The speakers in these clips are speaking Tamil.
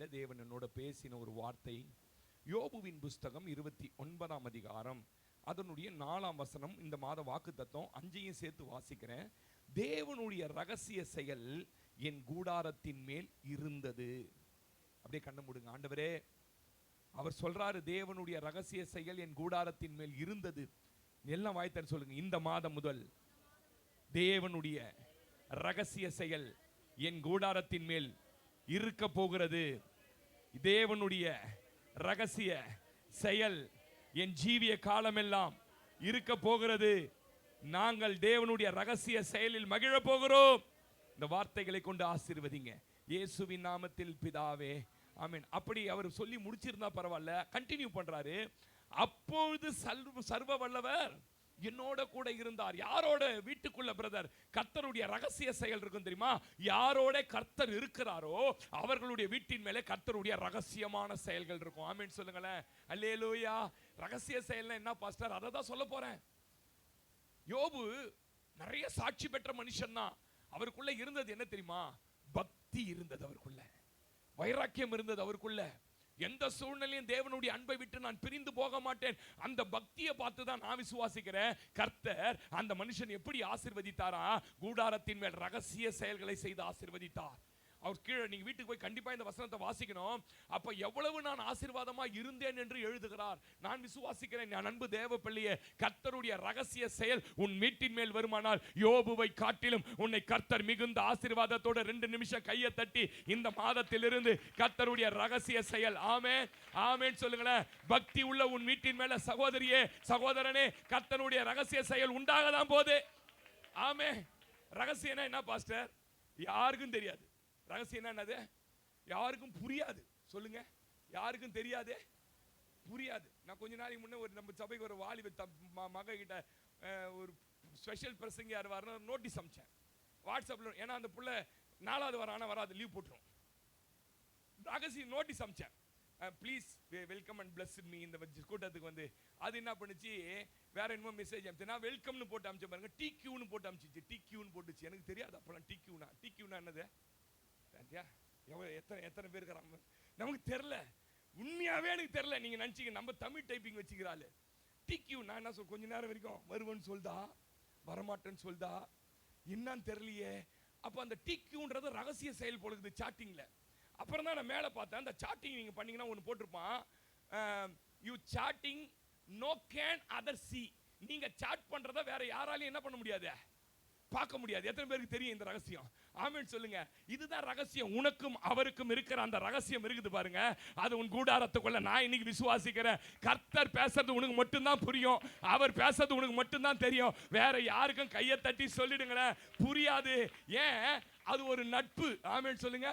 நாளில் தேவன் என்னோட பேசின ஒரு வார்த்தை, யோபுவின் புஸ்தகம் 29ஆம் அதிகாரம் அதனுடைய 4ஆம் வசனம். இந்த மாத வாக்கு தத்துவம் 5ஐயும் சேர்த்து வாசிக்கிறேன். தேவனுடைய ரகசிய செயல் என் கூடாரத்தின் மேல் இருந்தது. அப்படியே கண்ண மூடுங்க. ஆண்டவரே, அவர் சொல்றாரு, தேவனுடைய ரகசிய செயல் என் கூடாரத்தின் மேல் இருந்தது. எல்லாம் வாய்த்தன்னு சொல்லுங்க. இந்த மாதம் முதல் தேவனுடைய ரகசிய செயல் என் கூடாரத்தின் மேல் இருக்க போகிறது. தேவனுடைய ரகசிய செயல் என் ஜீவிய காலமெல்லாம் இருக்க போகிறது. நாங்கள் தேவனுடைய ரகசிய செயலில் மகிழ போகிறோம். இந்த வார்த்தைகளை கொண்டு ஆசீர்வதிங்க இயேசுவின் நாமத்தில் பிதாவே, ஆமென். அப்படி அவர் சொல்லி முடிச்சிருந்தா பரவாயில்ல, கண்டினியூ பண்றாரு. அப்பொழுது சர்வ வல்லவர் என்னோட கூட இருந்தார். யாரோட? வீட்டுக்குள்ள பிரதர் கர்த்தருடைய ரகசிய செயல் இருக்கும் தெரியுமா? யாரோட கர்த்தர் இருக்கிறாரோ அவர்களுடைய வீட்டின் மேலே கர்த்தருடைய ரகசியமான செயல்கள் இருக்கும். ஆமென் சொல்லுங்களேன். அல்லேலூயா. ரகசிய செயல்னா என்ன பாஸ்டர்? அதை தான் சொல்ல போறேன். யோபு நிறைய சாட்சி பெற்ற மனுஷன் தான். அவருக்குள்ள இருந்தது என்ன தெரியுமா? பக்தி இருந்தது அவருக்குள்ள, வைராக்கியம் இருந்தது அவருக்குள்ள. எந்த சூழ்நிலையும் தேவனுடைய அன்பை விட்டு நான் பிரிந்து போக மாட்டேன். அந்த பக்தியை பார்த்து தான் நான் விசுவாசிக்கிறேன். கர்த்தர் அந்த மனுஷன் எப்படி ஆசீர்வதித்தாரா? கூடாரத்தின் மேல் ரகசிய செயல்களை செய்து ஆசீர்வதித்தார். அவர் கீழே நீங்க வீட்டுக்கு போய் கண்டிப்பா இந்த வசனத்தை வாசிக்கணும். அப்ப எவ்வளவு நான் ஆசீர்வாதமா இருந்தேன் என்று எழுதுகிறார். நான் விசுவாசிக்கிறேன், நான் அன்பு தேவ பிள்ளையே, கர்த்தருடைய ரகசிய செயல் உன் வீட்டின் மேல் வருமானால் யோபுவை காட்டிலும் உன்னை கர்த்தர் மிகுந்த ஆசீர்வாதத்தோட 2 நிமிஷம் கையை தட்டி இந்த மாதத்திலிருந்து கர்த்தருடைய ரகசிய செயல், ஆமென் ஆமென் சொல்லுங்களேன். பக்தி உள்ள உன் வீட்டின் மேல சகோதரியே சகோதரனே, கர்த்தருடைய ரகசிய செயல் உண்டாகதான் போகுது. ஆமென். ரகசியம்னா என்ன பாஸ்டர்? யாருக்கும் தெரியாது. ரகசியம் என்னது? யாருக்கும் புரியாது. சொல்லுங்க, யாருக்கும் தெரியாது, புரியாது. நான் கொஞ்ச நாளைக்கு முன்னே ஒரு நம்ம சபைக்கு ஒரு வாலிப மக கிட்ட ஒரு ஸ்பெஷல் பிரசங்க யார் வரணும் நோட்டீஸ் அமிச்சேன் வாட்ஸ்அப்ல. ஏன்னா அந்த புள்ள 4வது வாரம் ஆனா வராது, லீவ் போட்டுரும். ரகசிய நோட்டீஸ் அமிச்சேன், please welcome and bless me இந்த கூட்டத்துக்கு வந்து. அது என்ன பண்ணுச்சு, வேற என்னமோ மெசேஜ் அமிச்சு, நான் வெல்கம்னு போட்டு அமிச்ச பாருங்க, டிக்யூன்னு போட்டு அமிச்சிச்சு. டிக்யூன்னு போட்டுச்சு. எனக்கு தெரியாது அப்பெல்லாம் டிக்யூனா என்னது. எத்தனை பேர் இருக்கிறாங்க நமக்கு தெரியல, உண்மையாவே எனக்கு தெரியல. நீங்க நினைச்சீங்க நம்ம தமிழ் டைப்பிங் வச்சுக்கிறாள். டிக்யூ நான் என்ன சொல், கொஞ்ச நேரம் வரைக்கும் வருவேன்னு சொல்தா, வரமாட்டேன்னு சொல்தா, என்னன்னு தெரியலையே. அப்ப அந்த டிக்யூன்றது ரகசிய செயல் பொழுது சாட்டிங்ல. அப்புறம் தான் நான் மேல பார்த்தேன், அந்த சாட்டிங் நீங்க பண்ணீங்கன்னா ஒன்று போட்டிருப்பான், you chatting no can other see. நீங்க சாட் பண்றத வேற யாராலையும் என்ன பண்ண முடியாது, பார்க்க முடியாது. எத்தனை பேருக்கு தெரியும் இந்த ரகசியம்? ஆமென் சொல்லுங்க. இதுதான் ரகசியம். உனக்கும் அவருக்கும் இருக்கிற அந்த ரகசியம் இருக்குது பாருங்க, அது உன் கூடாரத்துக்குள்ள. நான் இன்னைக்கு விசுவாசிக்கிறேன், கர்த்தர் பேசுறது உனக்கு மட்டும்தான் புரியும், அவர் பேசுறது உனக்கு மட்டும்தான் தெரியும். வேற யாருக்கும் கையை தட்டி சொல்லிடுங்களேன், புரியாது. ஏன்? அது ஒரு நட்பு. ஆமென் சொல்லுங்க.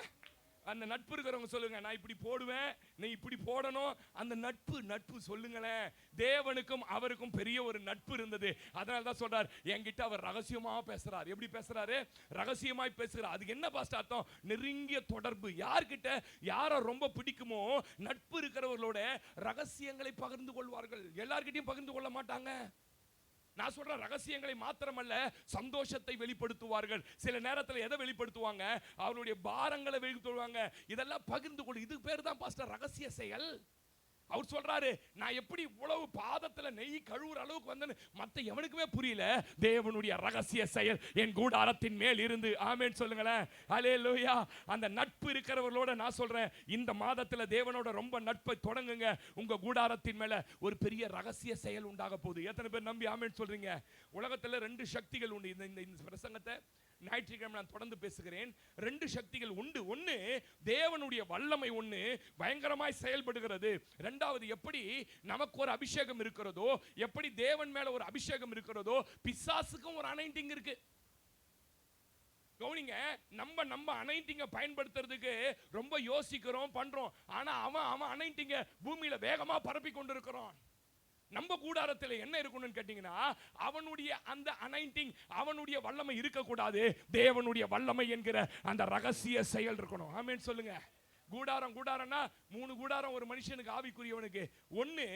அந்த நட்பு இருக்கிறவங்க சொல்லுங்க, நான் இப்படி போடுவேன், நீ இப்படி போடணும். அந்த நட்பு சொல்லுங்களேன். தேவனுக்கும் அவருக்கும் பெரிய ஒரு நட்பு இருந்தது. அதனால தான் சொல்றார், என்கிட்ட அவர் ரகசியமா பேசுறார். எப்படி பேசுறாரு? ரகசியமாய் பேசுறார். அதுக்கு என்ன பாஸ்டர் அர்த்தம்? நெருங்கிய தொடர்பு. யார்கிட்ட யாரை ரொம்ப பிடிக்குமோ, நட்பு இருக்கிறவர்களோட ரகசியங்களை பகிர்ந்து கொள்வார்கள். எல்லார்கிட்டையும் பகிர்ந்து கொள்ள மாட்டாங்க. நான் சொல்ற ரகசியங்களை மாத்திரமல்ல, சந்தோஷத்தை வெளிப்படுத்துவார்கள். சில நேரத்தில் எதை வெளிப்படுத்துவாங்க? அவருடைய பாரங்களை வெளிப்படுத்துவாங்க. இதெல்லாம் பகிர்ந்து கொள். இது பேர் தான் பாஸ்டர் ரகசிய செயல். அவர் சொல்றாரு, நான் எப்படி இவ்வளவு பாதத்துல நெய் கழுவுற அளவுக்கு வந்தேன்னு மத்த எவனுக்குமே புரியல. தேவனுடைய ரகசிய செயல் என் கூடாரத்தின் மேல் இருந்து. ஆமென் சொல்லுங்களேன். அல்லேலூயா. அந்த நட்பு இருக்கிறவர்களோட நான் சொல்றேன், இந்த மாதத்துல தேவனோட ரொம்ப நட்பை தொடங்குங்க. உங்க கூடாரத்தின் மேல ஒரு பெரிய ரகசிய செயல் உண்டாக போகுது. எத்தனை பேர் நம்பி ஆமென் சொல்றீங்க? உலகத்துல 2 சக்திகள் உண்டு. இந்த பிரசங்கத்தை ஞாயிற்றுக்கிழமை நான் தொடர்ந்து பேசுகிறேன். 2 சக்திகள் உண்டு. ஒன்று தேவனுடைய வல்லமை, ஒன்று பயங்கரமாய் செயல்படுகிறது. 2வது எப்படி நமக்கு ஒரு அபிஷேகம் இருக்கிறதோ, எப்படி தேவன் மேல ஒரு அபிஷேகம் இருக்கிறதோ, பிசாசுக்கும் ஒரு அனைட்டிங் இருக்கு. கவனிங்க, நம்ம அனைட்டிங்க பயன்படுத்துறதுக்கு ரொம்ப யோசிக்கிறோம், பண்றோம். ஆனா அவன் அனைட்டிங்க பூமியில வேகமா பரப்பி கொண்டிருக்கிறான். நம்ம கூடாரத்தில் என்ன இருக்கணும்னு கேட்டீங்கன்னா, அவனுடைய அந்த அனைட்டிங், அவனுடைய வல்லமை இருக்கக்கூடாது. தேவனுடைய வல்லமை என்கிற அந்த ரகசிய செயல் இருக்கணும். ஆமென் சொல்லுங்க. கூடாரம் கூடாரம்னா 3 கூடாரம் ஒரு மனுஷனுக்கு ஆவிக்குரியவனுக்கு. ஒன்னு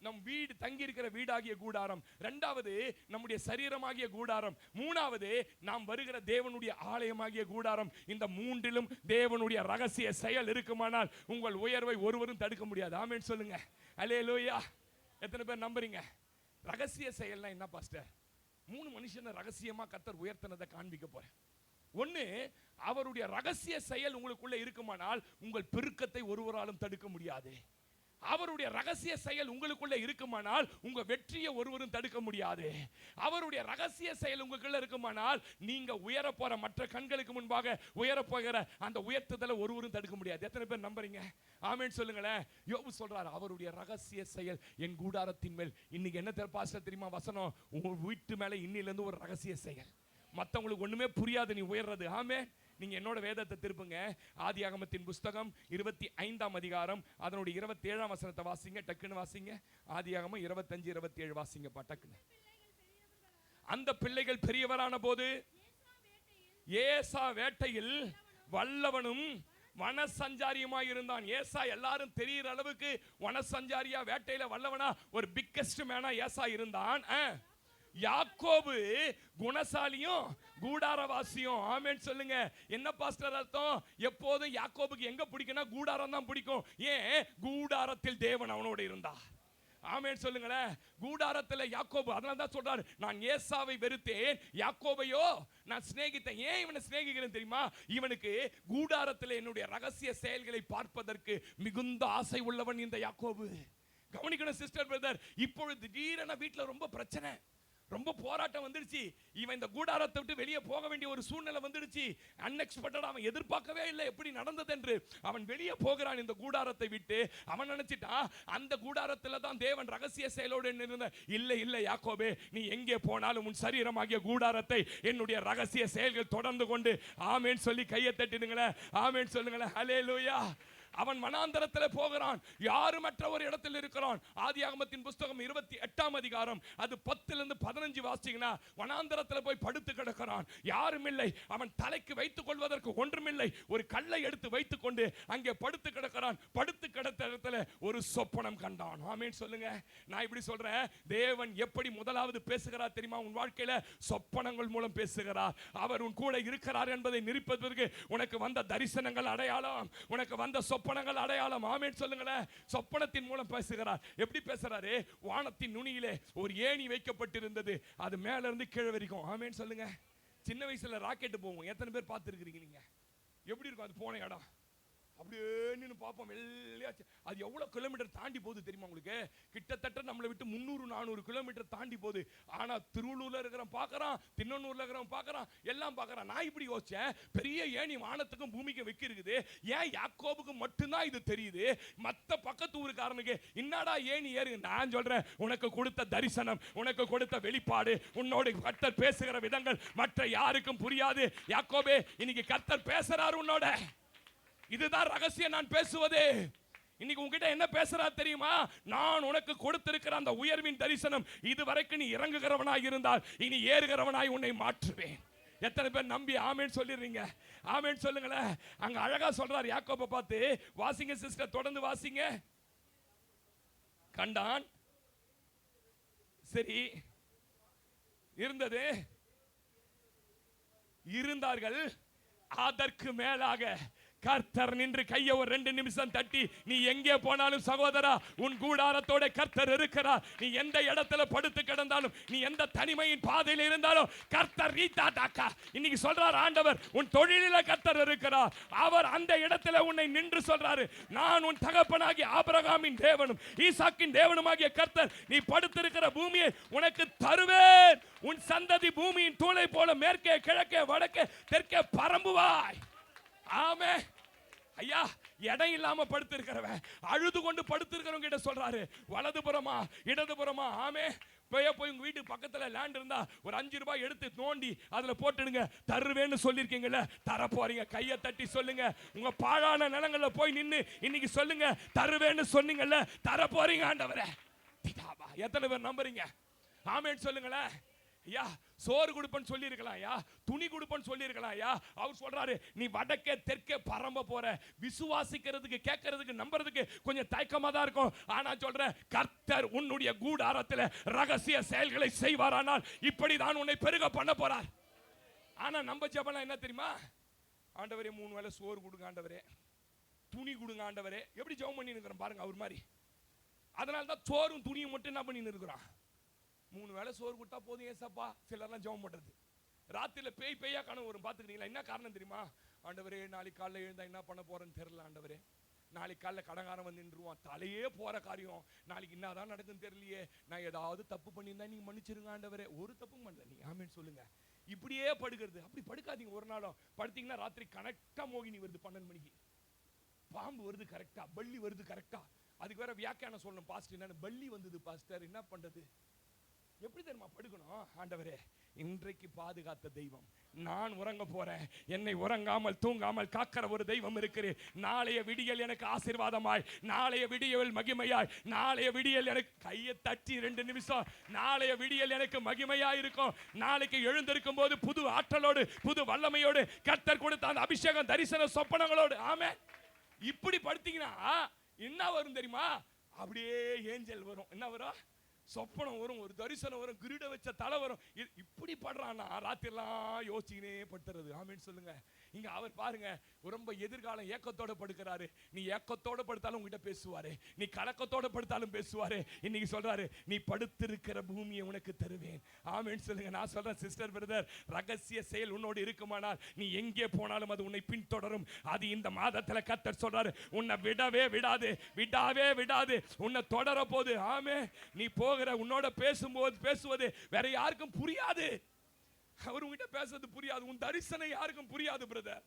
நம் வீடு தங்கி இருக்கிற வீடாகிய கூடாரம், இரண்டாவது நம்முடைய சரீரமாகிய கூடாரம், மூணாவது நாம் வருகிற தேவனுடைய ஆலயமாகிய கூடாரம். இந்த மூன்றிலும் தேவனுடைய ரகசிய செயல் இருக்குமானால் உங்கள் உயர்வை ஒருவரும் தடுக்க முடியாது. ஆமென் சொல்லுங்க. அல்லேலூயா. எத்தனை பேர் நம்புறீங்க? ரகசிய செயல்னா என்ன பாஸ்டர்? 3 மனுஷனை ரகசியமா கர்த்தர் உயர்த்தினதை காண்பிக்க போறேன். ஒன்னு, அவருடைய ரகசிய செயல் உங்களுக்குள்ள இருக்குமானால் உங்கள் பெருக்கத்தை ஒருவராலும் தடுக்க முடியாது. அவருடைய ரகசிய செயல் உங்களுக்குள்ள இருக்குமானால் உங்க வெற்றியை ஒருவரும் தடுக்க முடியாது. அவருடைய ரகசிய செயல் உங்களுக்குள்ள இருக்குமானால் நீங்க உயர போற, மற்ற கண்களுக்கு முன்பாக உயர போகிற அந்த உயர்த்துதலை ஒருவரும் தடுக்க முடியாது. எத்தனை பேர் நம்புறீங்க? ஆமென் சொல்லுங்களேன். யோபு சொல்றார், அவருடைய ரகசிய செயல் என் கூடாரத்தின் மேல். இன்னைக்கு என்ன பாஸ்டர் தெரியுமா வசனம்? உங்க வீட்டு மேல இன்னில இருந்து ஒரு ரகசிய செயல். மற்றவங்களுக்கு ஒண்ணுமே புரியாது நீ உயர்றது. ஆமென். நீங்க என்னோட வேதத்தை திருப்புங்க. ஆதியாகமத்தின் புஸ்தகம் 25ஆம் அதிகாரம் அதனுடைய 27ஆம் வசனத்தை வாசிங்க. டக்குன்னு வாசிங்க. ஆதியாகமம் 25 27 வாசிங்க டக்குன்னு. அந்த பிள்ளைகள் பெரியவரான போது ஏசா வேட்டையில் வல்லவனும் வனசஞ்சாரியுமாய் இருந்தான். ஏசா எல்லாரும் தெரிகிற அளவுக்கு வனசஞ்சாரியா, வேட்டையில வல்லவனா, ஒரு பிக்கெஸ்ட் மேனா ஏசா இருந்தான். யாக்கோபு குணசாலியும் கூடாரவாசியும். ஆமென் சொல்லுங்க. என்ன பாஸ்டர் அர்த்தம்? எப்போதும் யாக்கோபுக்கு எங்க பிடிக்கும்னா கூடாரம் தான் பிடிக்கும். ஏன்? கூடாரத்தில் தேவன் அவனோடு இருந்தார். ஆமென் சொல்லுங்களேன். கூடாரத்தில் யாக்கோபு, அதனால தான் சொல்றாரு, நான் ஏசாவை வெறுத்தேன், யாக்கோபையோ நான் சிநேகித்தேன். ஏன் இவனை சிநேகிக்கிறேன் தெரியுமா? இவனுக்கு கூடாரத்தில் என்னுடைய ரகசிய செயல்களை பார்ப்பதற்கு மிகுந்த ஆசை உள்ளவன் இந்த யாக்கோபு. கவனிக்கணும் சிஸ்டர் பிரதர். இப்பொழுது திடீரென வீட்டில் ரொம்ப பிரச்சனை, ரொம்ப போராட்டம் வந்துடுச்சு. இவன் இந்த கூடாரத்தை விட்டு வெளியே போக வேண்டிய ஒரு சூழ்நிலை வந்துடுச்சு. அன்எக்ஸ்பெக்டட். அவன் எதிர்பார்க்கவே இல்லை எப்படி நடந்தது என்று. அவன் வெளியே போகிறான் இந்த கூடாரத்தை விட்டு. அவன் நினைச்சிட்டான் அந்த கூடாரத்தில் தான் தேவன் ரகசிய செயலோடு இருந்த. இல்லை இல்லை யாக்கோபே, நீ எங்கே போனாலும் உன் சரீரமாகிய கூடாரத்தை என்னுடைய ரகசிய செயல்கள் தொடர்ந்து கொண்டு. ஆமென் சொல்லி கையை தட்டிடுங்களேன். ஆமென் சொல்லுங்களேன். ஹல்லேலூயா. அவன் வனாந்தரத்தில் போகிறான், யாருமற்ற ஒரு இடத்தில் இருக்கிறான். ஆதியாகமத்தின் புஸ்தகம் 28ஆம் அதிகாரம் அது 10 15 வாசிங்கன்னா, வனாந்தரத்தில் போய் படுத்து கிடக்கிறான். யாரும் இல்லை. அவன் தலைக்கு வைத்துக் கொள்வதற்கு ஒன்றுமில்லை. ஒரு கல்லை எடுத்து வைத்துக் கொண்டு அங்கே படுத்து கிடக்கிறான். படுத்து கிடந்த இடத்துல ஒரு சொப்பனம் கண்டான். ஆமென் சொல்லுங்க. நான் இப்படி சொல்றேன், தேவன் எப்படி முதலாவது பேசுகிறார் தெரியுமா? உன் வாழ்க்கையில சொப்பனங்கள் மூலம் பேசுகிறார். அவர் உன் கூட இருக்கிறார் என்பதை நிரூபிப்பதற்கு உனக்கு வந்த தரிசனங்கள் அடையாளம், உனக்கு வந்த சொப்பனங்கள் அடையாளம். ஆமென் சொல்லுங்களேன். சொப்பனத்தின் மூலம் பேசுகிறார். எப்படி பேசுறாரு? வானத்தின் நுனியிலே ஒரு ஏணி வைக்கப்பட்டிருந்தது, அது மேல இருந்து கீழே வரைக்கும். ஆமென் சொல்லுங்க. சின்ன வயசுல ராக்கெட் போவோம், எத்தனை பேர் பார்த்துருக்கிறீங்க நீங்க? எப்படி இருக்கும் அது போன இடம்? அப்படியே நின்று பார்ப்போம். வெள்ளையாச்சு. அது எவ்வளவு கிலோமீட்டர் தாண்டி போகுது தெரியுமா உங்களுக்கு? கிட்டத்தட்ட நம்மளை விட்டு 300-400 கிலோமீட்டர் தாண்டி போகுது. ஆனா திருவள்ளூர்ல இருக்கிறவன் பார்க்கறான், திண்ணனூர்ல இருக்கிறவன் பார்க்கறான், எல்லாம் பார்க்கறான். நான் இப்படி யோசிச்சேன், பெரிய ஏணி வானத்துக்கும் பூமிக்கும் வைக்க இருக்குது. ஏன் யாக்கோபுக்கு மட்டும்தான் இது தெரியுது? மற்ற பக்கத்து ஊருக்காரனுக்கு என்னடா ஏணி ஏறு? நான் சொல்றேன், உனக்கு கொடுத்த தரிசனம், உனக்கு கொடுத்த வெளிப்பாடு, உன்னோடு கர்த்தர் பேசுகிற விதங்கள் மற்ற யாருக்கும் புரியாது. யாக்கோபே, இன்னைக்கு கர்த்தர் பேசுறாரு உன்னோட. இதுதான் ரகசியம் நான் பேசுவது. இன்னைக்கு உங்ககிட்ட என்ன பேசுறா தெரியுமா? நான் உனக்கு கொடுத்திருக்கிற அந்த உயர்வின் தரிசனம், இதுவரைக்கும் நீ இறங்குகிறவனாய் இருந்தால் இனி ஏறுகிறவனாய் உன்னை மாற்றுவேன். எத்தனை பேர் நம்பி ஆமென் சொல்லிடுறீங்க? ஆமென் சொல்லுங்களேன். அங்க அழகா சொல்றார் யாக்கோபை பார்த்து. வாசிங்க சிஸ்டர், தொடர்ந்து வாசிங்க. கண்டான், சரி இருந்தது, இருந்தார்கள். அதற்கு மேலாக கர்த்தர் நின்று கையை ஒரு 2 நிமிஷம் தட்டி, நீ எங்கே போனாலும் சகோதரா, உன் கூடாரத்தோட கர்த்தர் இருக்கிறார். நீ எந்த இடத்துல படுத்து கிடந்தாலும், நீ எந்த தனிமையின் பாதையில் இருந்தாலும் கர்த்தர் ரீதாடாக்கா. இன்னைக்கு சொல்றார் ஆண்டவர், உன் தொழிலில கர்த்தர் இருக்கிறார். அவர் அந்த இடத்துல உன்னை நின்று சொல்றாரு, நான் உன் தகப்பனாகிய ஆபிரகாமின் தேவனும் ஈசாக்கின் தேவனுமாகிய கர்த்தர், நீ படுத்திருக்கிற பூமியை உனக்கு தருவேன். உன் சந்ததி பூமியின் தூளை போல மேற்கே கிழக்கே வடக்கே தெற்கே பரம்புவாய். ஆமே ஐயா. இடம் இல்லாம படுத்திருக்கிறவன், அழுது கொண்டு படுத்திருக்கிறவங்க கிட்ட சொல்றாரு, வலதுபுறமா இடதுபுறமா? ஆமே. போய் உங்க வீட்டு பக்கத்துல லேண்ட் இருந்தா ஒரு 5 ரூபாய் எடுத்து நோண்டி அதுல போட்டுடுங்க, தருவேன்னு சொல்லிருக்கீங்கல்ல, தர போறீங்க. கையை தட்டி சொல்லுங்க. உங்க பாழான நிலங்கள்ல போய் நின்னு இன்னைக்கு சொல்லுங்க, தருவேன்னு சொன்னீங்கல்ல, தர போறீங்க ஆண்டவரே. எத்தனை பேர் நம்புறீங்க? ஆமென் சொல்லுங்களேன். ஐயா சோறு கொடுப்பேன்னு சொல்லி இருக்கலாம், ஐயா துணி கொடுப்பேன்னு சொல்லி இருக்கலாம். ஐயா அவர் சொல்றாரு, நீ வடக்கே தெற்கே பரம்ப போற. விசுவாசிக்கிறதுக்கு, கேட்கறதுக்கு, நம்புறதுக்கு கொஞ்சம் தயக்கமா தான் இருக்கும். ஆனா சொல்றேன், கர்த்தர் உன்னுடைய கூடாரத்தில் ரகசிய செயல்களை செய்வாரானால் இப்படிதான் உன்னை பெருக பண்ண போறார். ஆனா நம்ம ஜெபம் என்ன தெரியுமா? ஆண்டவரே 3 வேளை சோறு கொடுங்க ஆண்டவரே, துணி கொடுங்க ஆண்டவரே. எப்படி ஜெபம் பண்ணி இருக்கிறோம் பாருங்க அவர் மாதிரி. அதனால தான் சோறும் துணியும் மட்டும் என்ன பண்ணி இருக்கிறோம். 3 வேளை சோறு கொடுத்தா போதும் ஏசப்பா. சிலர்லாம் ஜெபம் பண்றது, ராத்திரில பேய்யா கனவு வரும். பாத்துக்கிறீங்களா? என்ன காரணம் தெரியுமா? ஆண்டவரே நாளைக்கு காலைல எழுந்தா என்ன பண்ண போறேன்னு தெரியல ஆண்டவரே. நாளைக்கு காலைல கடங்காரன் வந்து நின்றுவான், தலையே போற காரியம். நாளைக்கு என்னதான் நடக்குன்னு தெரியலையே, நான் ஏதாவது தப்பு பண்ணியிருந்தா நீங்க மன்னிச்சிருங்க ஆண்டவரே. ஒரு தப்பும் பண்ணல, நீங்க ஆமேன்னு சொல்லுங்க. இப்படியே படுக்கிறது. அப்படி படுக்காதீங்க. ஒரு நாளும் படுத்தீங்கன்னா ராத்திரி கரெக்டா மோகினி வருது, 12 மணிக்கு பாம்பு வருது கரெக்டா, பள்ளி வருது கரெக்டா. அதுக்கு வேற வியாக்கியானம் சொல்லணும். பாஸ்டர் என்ன பள்ளி வந்தது பாஸ்டர், என்ன பண்றது? எப்படி தெரியுமா படுக்கணும்? ஆண்டவரே இன்றைக்கு பாதுகாத்த தெய்வம், நான் உறங்க போறேன், என்னை உறங்காமல் தூங்காமல் காக்கிற ஒரு தெய்வம் இருக்கிறேன். நாளைய விடியல் எனக்கு ஆசீர்வாதமாய், நாளைய விடியல் மகிமையாய், நாளைய விடியல் எனக்கு கையை தட்டி 2 நிமிஷம், நாளைய விடியல் எனக்கு மகிமையாய் இருக்கும். நாளைக்கு எழுந்திருக்கும் போது புது ஆற்றலோடு, புது வல்லமையோடு, கர்த்தர் கொடுத்த அந்த அபிஷேகம், தரிசன சொப்பனங்களோடு. ஆமே. இப்படி படுத்தீங்கன்னா என்ன வரும் தெரியுமா? அப்படியே ஏஞ்சல் வரும். என்ன வரும்? சொப்பனம் வரும், ஒரு தரிசனம் வரும், கிரீட வச்ச தலை வரும். இப்படி படுறான்னா ராத்திரிலாம் யோசிச்சுக்கினே படுத்துறது. ஆமேன்னு சொல்லுங்க. இங்க அவர் பாருங்க, ரொம்ப எதிர்காலம் ஏக்கத்தோட படுக்கிறாரு. நீ ஏக்கத்தோட படுத்தாலும் உங்ககிட்ட பேசுவாரு, நீ கலக்கத்தோட படுத்தாலும் பேசுவாரு. இன்னைக்கு சொல்றாரு, நீ படுத்திருக்கிற பூமியை உனக்கு தருவேன். ஆமேன்னு சொல்லுங்க. நான் சொல்றேன் சிஸ்டர் பிரதர், ரகசிய செயல் உன்னோடு இருக்குமானால் நீ எங்கே போனாலும் அது உன்னை பின்தொடரும். அது இந்த மாதத்துல கர்த்தர் சொல்றாரு, உன்னை விடவே விடாது, விடாவே விடாது, உன்னை தொடர போது. ஆமே. நீ போகிற, உன்னோட பேசுவது வேற யாருக்கும் புரியாது. அவர் உன்கிட்ட பேசுறது புரியாது. உன் தரிசனம் யாருக்கும் புரியாது பிரதர்.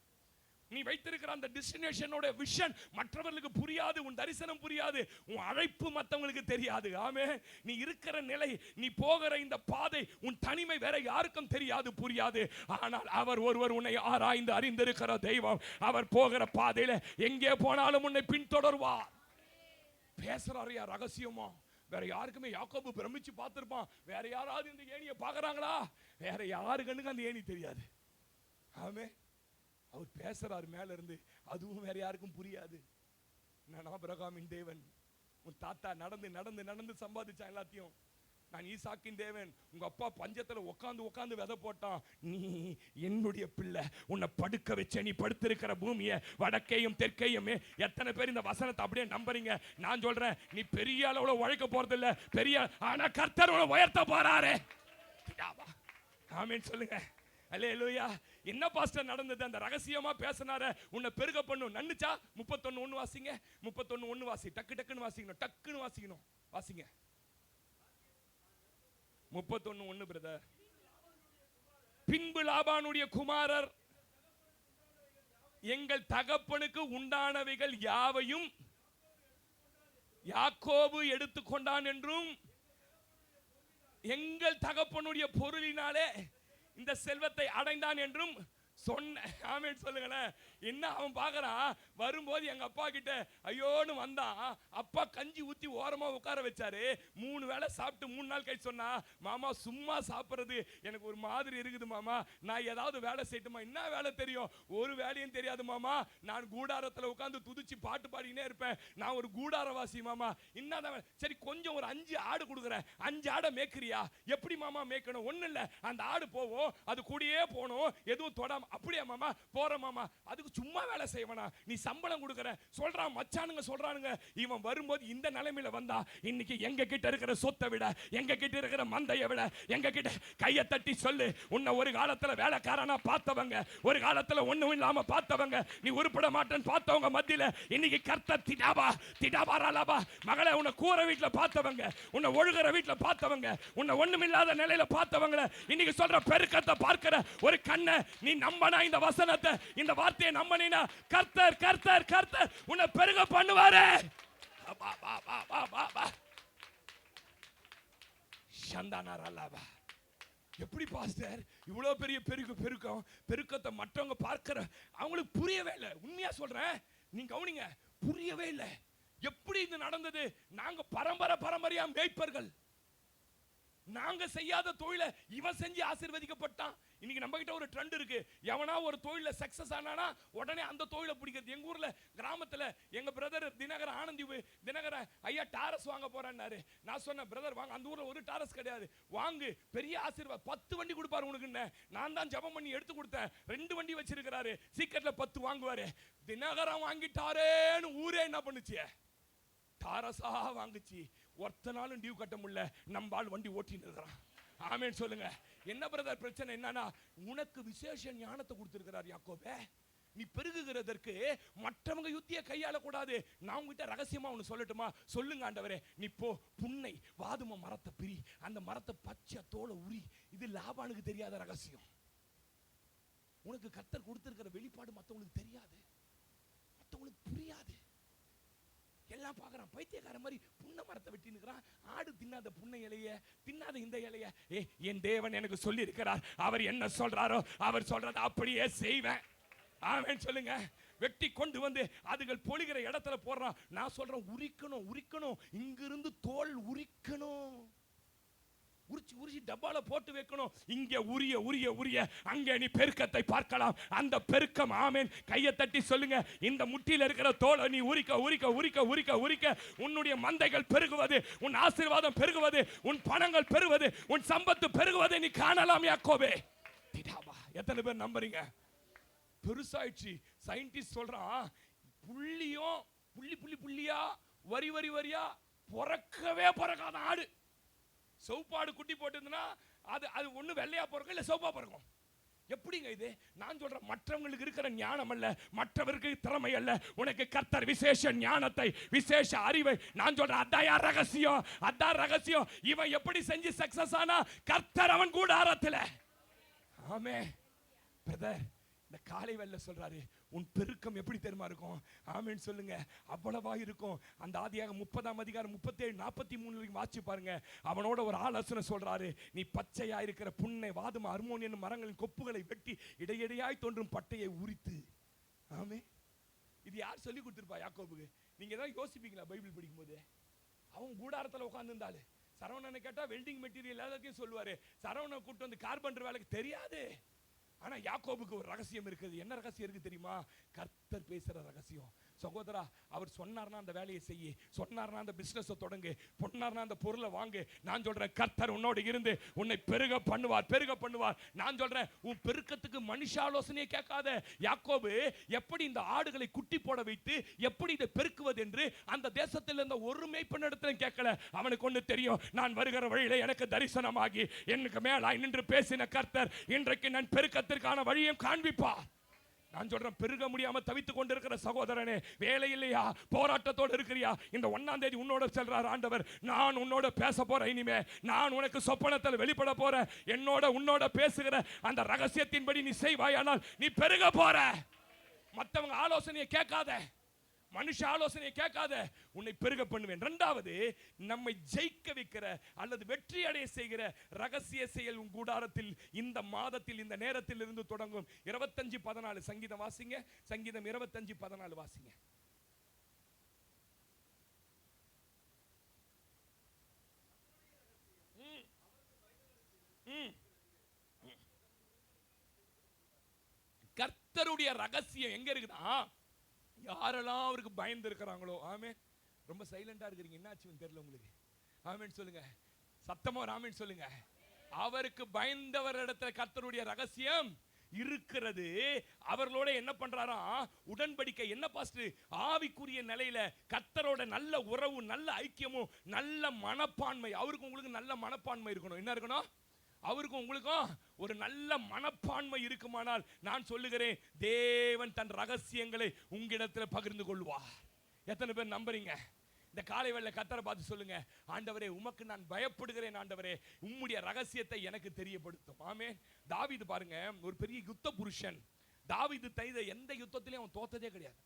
நீ வைத்திருக்கிற அந்த டெஸ்டினேஷனோட விஷன் மற்றவர்களுக்கு புரியாது. உன் தரிசனம் புரியாது. உன் அழைப்பு மற்றவங்களுக்கு தெரியாது. ஆமே. நீ இருக்கிற நிலை, நீ போகிற இந்த பாதை, உன் தனிமை வேற யாருக்கும் தெரியாது, புரியாது. ஆனால் அவர் ஒருவர் உன்னை ஆராய்ந்து அறிந்திருக்கிற தெய்வம். அவர் போகிற பாதையில எங்கே போனாலும் உன்னை பின்தொடர்வார். பேசுறாரியா ரகசியமா? வேற யாருக்குமே யாக்கோபு பிரமிச்சு பார்த்திருப்பான். வேற யாராவது இந்த ஏணியை பார்க்கறாங்களா? வேற யாரு கண்ணுக்கு அந்த ஏணி தெரியாது. ஆமே. அவர் பேசுறாரு மேல இருந்து, அதுவும் வேற யாருக்கும் புரியாது. நான் ஆபிரகாமின் தேவன், உன் தாத்தா நடந்து நடந்து நடந்து சம்பாதிச்சான் எல்லாத்தையும். நான் ஈசாக்கின் தேவன், உங்க அப்பா பஞ்சத்துல உட்காந்து விதை போட்டான். நீ என்னுடைய பிள்ளை, உன்னை படுக்க வச்ச, நீ படுத்திருக்கிற பூமியை வடக்கையும் தெற்கையுமே. எத்தனை பேர் இந்த வசனத்தை அப்படியே நம்புறீங்க? நான் சொல்றேன், நீ பெரிய அளவுல உழைக்க போறது இல்ல, பெரிய, ஆனா கர்த்தர் உன்னை உயர்த்த போறாரு. ஆமென் சொல்லுங்க. அல்லேலூயா. என்ன பாஸ்டர் நடந்தது? அந்த ரகசியமா பேசினாரு, உன்னை பெருக பண்ணும். நன்னுச்சா? 31:1 வாசிங்க. 31:1 வாசி. டக்கு டக்குன்னு வாசிக்கணும், டக்குன்னு வாசிக்கணும். வாசிங்க 31:1 பிரதர். பின்பு லாபானுடைய குமாரர் எங்கள் தகப்பனுக்கு உண்டானவைகள் யாவையும் யாக்கோபு எடுத்துக்கொண்டான் என்றும், எங்கள் தகப்பனுடைய பொருளினாலே இந்த செல்வத்தை அடைந்தான் என்றும் சொன்ன. ஆமென் சொல்லுங்களேன். என்ன அவன் பார்க்கறான்? வரும்போது எங்க அப்பா கிட்ட ஐயோன்னு வந்தான். அப்பா கஞ்சி ஊத்தி ஓரமா உட்கார வச்சாரு. 3 வேளை சாப்பிட்டு 3 நாள் கழிச்சு சொன்னா, மாமா சும்மா சாப்பிடுறது எனக்கு ஒரு மாதிரி இருக்குது மாமா, நான் ஏதாவது வேலை செய்யட்டுமா? என்ன வேலை தெரியும்? ஒரு வேலையும் தெரியாது மாமா. நான் கூடாரத்துல உட்கார்ந்து துதிச்சு பாட்டு பாடினே இருப்பேன். நான் ஒரு கூடாரவாசி மாமா. என்னதான்? சரி கொஞ்சம் ஒரு 5 ஆடு கொடுக்குறேன், 5 ஆடை மேய்க்கிறியா? எப்படி மாமா மேய்க்கணும்? ஒண்ணு இல்ல, அந்த ஆடு போவோம், அது கூடயே போகணும், எதுவும் தொடாம. அப்படியே மாமா, போற மாமா. அதுக்கு சும்மா வேலை செய்வனா? நீ சம்பளம் கொடுக்குற சொல்றான். மச்சானுங்க சொல்றானுங்க, இவன் வரும்போது இந்த நிலைமையில வந்தா, இன்னைக்கு எங்க கிட்ட இருக்கிற சொத்தை விட, எங்க கிட்ட இருக்கிற மந்தையை விட, எங்க கிட்ட கையை தட்டி சொல்லு, உன்னை ஒரு காலத்துல வேலைக்காரனா பார்த்தவங்க, ஒரு காலத்துல ஒண்ணும் இல்லாம பார்த்தவங்க, நீ உருப்பட மாட்டேன்னு பார்த்தவங்க மத்தியில இன்னைக்கு கர்த்தர் திடாபாராலாபா மகளே, உன்னை கூரை வீட்டுல பார்த்தவங்க, உன்னை ஒழுகிற வீட்டுல பார்த்தவங்க, உன்னை ஒண்ணுமில்லாத நிலையில பார்த்தவங்க, இன்னைக்கு சொல்ற பெருக்கத்தை பார்க்கிற ஒரு கண்ணை நீ நம்பனா, இந்த வசனத்தை, இந்த வார்த்தையை நம்பனா, கர்த்தர் கர்த்தர் கர்த்தர் உன்னை பெருக பண்ணுவாரு. எப்படி பாஸ்டர் இவ்வளவு பெரிய பெருக்கத்தை மற்றவங்க பார்க்கிற அவங்களுக்கு புரியவே இல்லை. உண்மையா சொல்றேன், நீங்க கவனிங்க, புரியவே இல்லை. எப்படி இது நடந்தது? நாங்க பரம்பரையா மேய்ப்பர்கள். நாங்க செய்யாத தொழிலை இவன் செஞ்சு ஆசீர்வதிக்கப்பட்டான். இன்னைக்கு நம்ம கிட்ட ஒரு ட்ரெண்ட் இருக்கு, எவனா ஒரு தொழில சக்சஸ் ஆனானா உடனே அந்த தொழிலை பிடிக்கிறது. எங்க ஊர்ல கிராமத்துல எங்க பிரதர் தினகர ஆனந்தி தினகர ஐயா டாரஸ் வாங்க போறான்னாரு. நான் சொன்னேன், பிரதர் வாங்க, அந்த ஊர்ல ஒரு டாரஸ் கிடையாது, வாங்கு, பெரிய ஆசீர்வாதம், 10 வண்டி கொடுப்பாரு உனக்கு. நான் தான் ஜெபம் பண்ணி எடுத்து கொடுத்தேன். 2 வண்டி வச்சிருக்கிறாரு, சீக்கிரத்துல 10 வாங்குவாரு. தினகரம் வாங்கிட்டாரேன்னு ஊரே என்ன பண்ணுச்சு, டாரஸா வாங்குச்சு. ஒருத்த நாளும் டியூ கட்ட முடியல, நம்ம ஆள் வண்டி ஓட்டின்னு இருக்கிறான். ஆமென் சொல்லுங்க. என்ன பிரதர் பிரச்சனை என்னன்னா, உனக்கு விசேஷ ஞானத்தை கொடுத்திருக்கிறார் யாக்கோபே, நீ பெருகுகிறதற்கு மற்றவங்க யுத்திய கையாள கூடாது. நான் உங்ககிட்ட ரகசியமா ஒன்று சொல்லட்டுமா? சொல்லுங்க ஆண்டவரே. நீ போ, புன்னை வாதும மரத்தை பிரி, அந்த மரத்தை பச்சை தோலை உரி. இது லாபானுக்கு தெரியாத ரகசியம். உனக்கு கர்த்தர் கொடுத்திருக்கிற வெளிப்பாடு மற்றவங்களுக்கு தெரியாது, மற்றவங்களுக்கு புரியாது. எல்லாம் பார்க்கறான், பைத்தியக்கார மாதிரி புன்னை மரத்தை வெட்டி நிற்கிறான். ஆடு தின்னாத புன்னை இலைய, தின்னாத இந்த இலைய. என் தேவன் எனக்கு சொல்லி இருக்கிறார், அவர் என்ன சொல்றாரோ அவர் சொல்றத அப்படியே செய்வேன். ஆமென் சொல்லுங்க. வெட்டி கொண்டு வந்து அதுகள் பொழிகிற இடத்துல போடுறான். நான் சொல்றேன், உரிக்கணும் உரிக்கணும், இங்கிருந்து தோல் உரிக்கணும், உரிச்சு உரிச்சு டப்பால போட்டு வைக்கணும். இங்க உரிய உரிய உரிய அங்கே நீ பெருக்கத்தை பார்க்கலாம். அந்த பெருக்கம், ஆமென். கையை தட்டி சொல்லுங்க, இந்த முட்டியில் இருக்கிற தோலை நீ உரிக்க உரிக்க உரிக்க உரிக்க உரிக்க உன்னுடைய மந்தைகள் பெருகுவது, உன் ஆசீர்வாதம் பெருகுவது, உன் பணங்கள் பெருகுவது, உன் சம்பத்து பெருகுவதை நீ காணலாம் யாக்கோபே. எத்தனை பேர் நம்புறீங்க? பெருசாயிடுச்சு. சயின்டிஸ்ட் சொல்றான், புள்ளியும் புள்ளி புள்ளி புள்ளியா வரி வரி வரியா பிறக்கவே பிறக்காத ஆடு. சவுப்பாடு குட்டி போட்டுதுன்னா அது அது ஒண்ணு வெள்ளையா பிறக்கும், இல்ல சவுப்பா பிறக்கும். எப்படிங்க இது? நான் சொல்றேன், மற்றவங்களுக்கு இருக்கிற ஞானம் அல்ல, மற்றவருக்கு திறமை அல்ல, உனக்கு கர்த்தர் விசேஷ ஞானத்தை, விசேஷ அறிவை, நான் சொல்றேன், அதான் ரகசியம், அதான் ரகசியம். இவன் எப்படி செஞ்சு சக்சஸ் ஆனா? கர்த்தர் அவன் கூடாரத்துல. ஆமென் பிரதர். இந்த காலை வேளை சொல்றாரு, உன் பெருக்கம் எப்படி தெரியுமா இருக்கும்? ஆமென் சொல்லுங்க. அவ்வளவா இருக்கும். அந்த ஆதியாகமம் 30ஆம் அதிகாரம் 37 43 வரைக்கும் வாசிச்சு பாருங்க. அவனோட ஒரு ஆலோசனை சொல்றாரு, நீ பச்சையா இருக்கிற புன்னை வாதும அர்மோனியன் மரங்களின் கொப்புகளை வெட்டி இடையிடையாய் தோன்றும் பட்டையை உரித்து. ஆமென். இது யார் சொல்லி கொடுத்திருப்பா யாக்கோபுக்கு? நீங்க ஏதாவது யோசிப்பீங்களா பைபிள் படிக்கும் போது? அவன் கூடாரத்தில் உட்கார்ந்துருந்தாரு. சரவணனை கேட்டா வெல்டிங் மெட்டீரியல் எல்லாத்தையும் சொல்லுவாரு. சரவணனை கூப்பிட்டு வந்து கார்பெண்டர் வேலைக்கு தெரியாது. ஆனா யாக்கோபுக்கு ஒரு ரகசியம் இருக்குது. என்ன ரகசியம் இருக்கு தெரியுமா? கர்த்தர் பேசுற ரகசியம். சகோதரா, அவர் சொன்னார்னா அந்த வேலையை செய்ய, சொன்னார்னா அந்த பிசினஸ் தொடங்கு, சொன்னார்னா அந்த பொருளை வாங்கு. நான் சொல்றேன், கர்த்தர் உன்னோடு இருந்து உன்னை பெருக பண்ணுவார், பெருக பண்ணுவார். நான் சொல்றேன், உன் பெருக்கத்துக்கு மனுஷ ஆலோசனையை கேட்காத. யாக்கோபு எப்படி இந்த ஆடுகளை குட்டி போட வைத்து எப்படி இதை பெருக்குவது என்று அந்த தேசத்தில் இருந்த ஒரு மேய்ப்பனிடத்திலும் கேட்கல. அவனுக்கு ஒன்று தெரியும், நான் வருகிற வழியில எனக்கு தரிசனமாகி எனக்கு மேலாய் நின்று பேசின கர்த்தர் இன்றைக்கு நான் பெருக்கத்திற்கான வழியும் காண்பிப்பார். நான் சொல்றேன், பெருக முடியாம தவித்துக் கொண்டிருக்கிற சகோதரனே, வேலை இல்லையா, போராட்டத்தோடு இருக்கிறியா? இந்த 1ஆம் தேதி உன்னோட செல்றார் ஆண்டவர். நான் உன்னோட பேச போறேன். இனிமே நான் உனக்கு சொப்பனத்தில் வெளிப்பட போறேன். என்னோட உன்னோட பேசுகிற அந்த ரகசியத்தின்படி நீ செய்வாயானால் நீ பெருக போற. மற்றவங்க ஆலோசனையை கேட்காத, மனுஷ ஆலோசனையை கேட்காத, உன்னை பெருக பண்ணுவேன். 2வது, நம்மை ஜெயிக்க வைக்கிற அல்லது வெற்றி அடைய செய்கிற ரகசிய செயல் உன் கூடாரத்தில் இந்த மாதத்தில் இந்த நேரத்தில் இருந்து தொடங்கும். 25:14 சங்கீதம் வாசிங்க. சங்கீதம் 25:14 வாசிங்க. கர்த்தருடைய ரகசியம் எங்க இருக்குதா? யாரெல்லாம் அவருக்கு பயந்து இருக்கிறாங்களோ. ஆமென். ரொம்ப சைலண்டா இருக்கிறீங்க, என்னாச்சுன்னு தெரியல உங்களுக்கு. ஆமென் சொல்லுங்க, சத்தமா ஆமென் சொல்லுங்க. அவருக்கு பயந்தவரிடத்துல கர்த்தருடைய ரகசியம் இருக்கிறது. அவர்களோட என்ன பண்றாரா? உடன்படிக்கை. என்ன பாஸ்டர்? ஆவிக்குரிய நிலையில கர்த்தரோட நல்ல உறவு, நல்ல ஐக்கியமும், நல்ல மனப்பான்மை. அவருக்கு உங்களுக்கு நல்ல மனப்பான்மை இருக்கணும். என்ன இருக்கணும்? அவருக்கும் உங்களுக்கும் ஒரு நல்ல மனப்பான்மை இருக்குமானால் நான் சொல்லுகிறேன், தேவன் தன் ரகசியங்களை உங்களிடத்தில் பகிர்ந்து கொள்வார். எத்தனை பேர் நம்புறீங்க? இந்த காலை வேளை கர்த்தரை பார்த்து சொல்லுங்க, ஆண்டவரே உமக்கு நான் பயப்படுகிறேன், ஆண்டவரே உம்முடைய ரகசியத்தை எனக்கு தெரியப்படுத்தும். ஆமென். தாவீது பாருங்க, ஒரு பெரிய யுத்த புருஷன். தாவீது தைத எந்த யுத்தத்திலையும் அவன் தோத்ததே கிடையாது.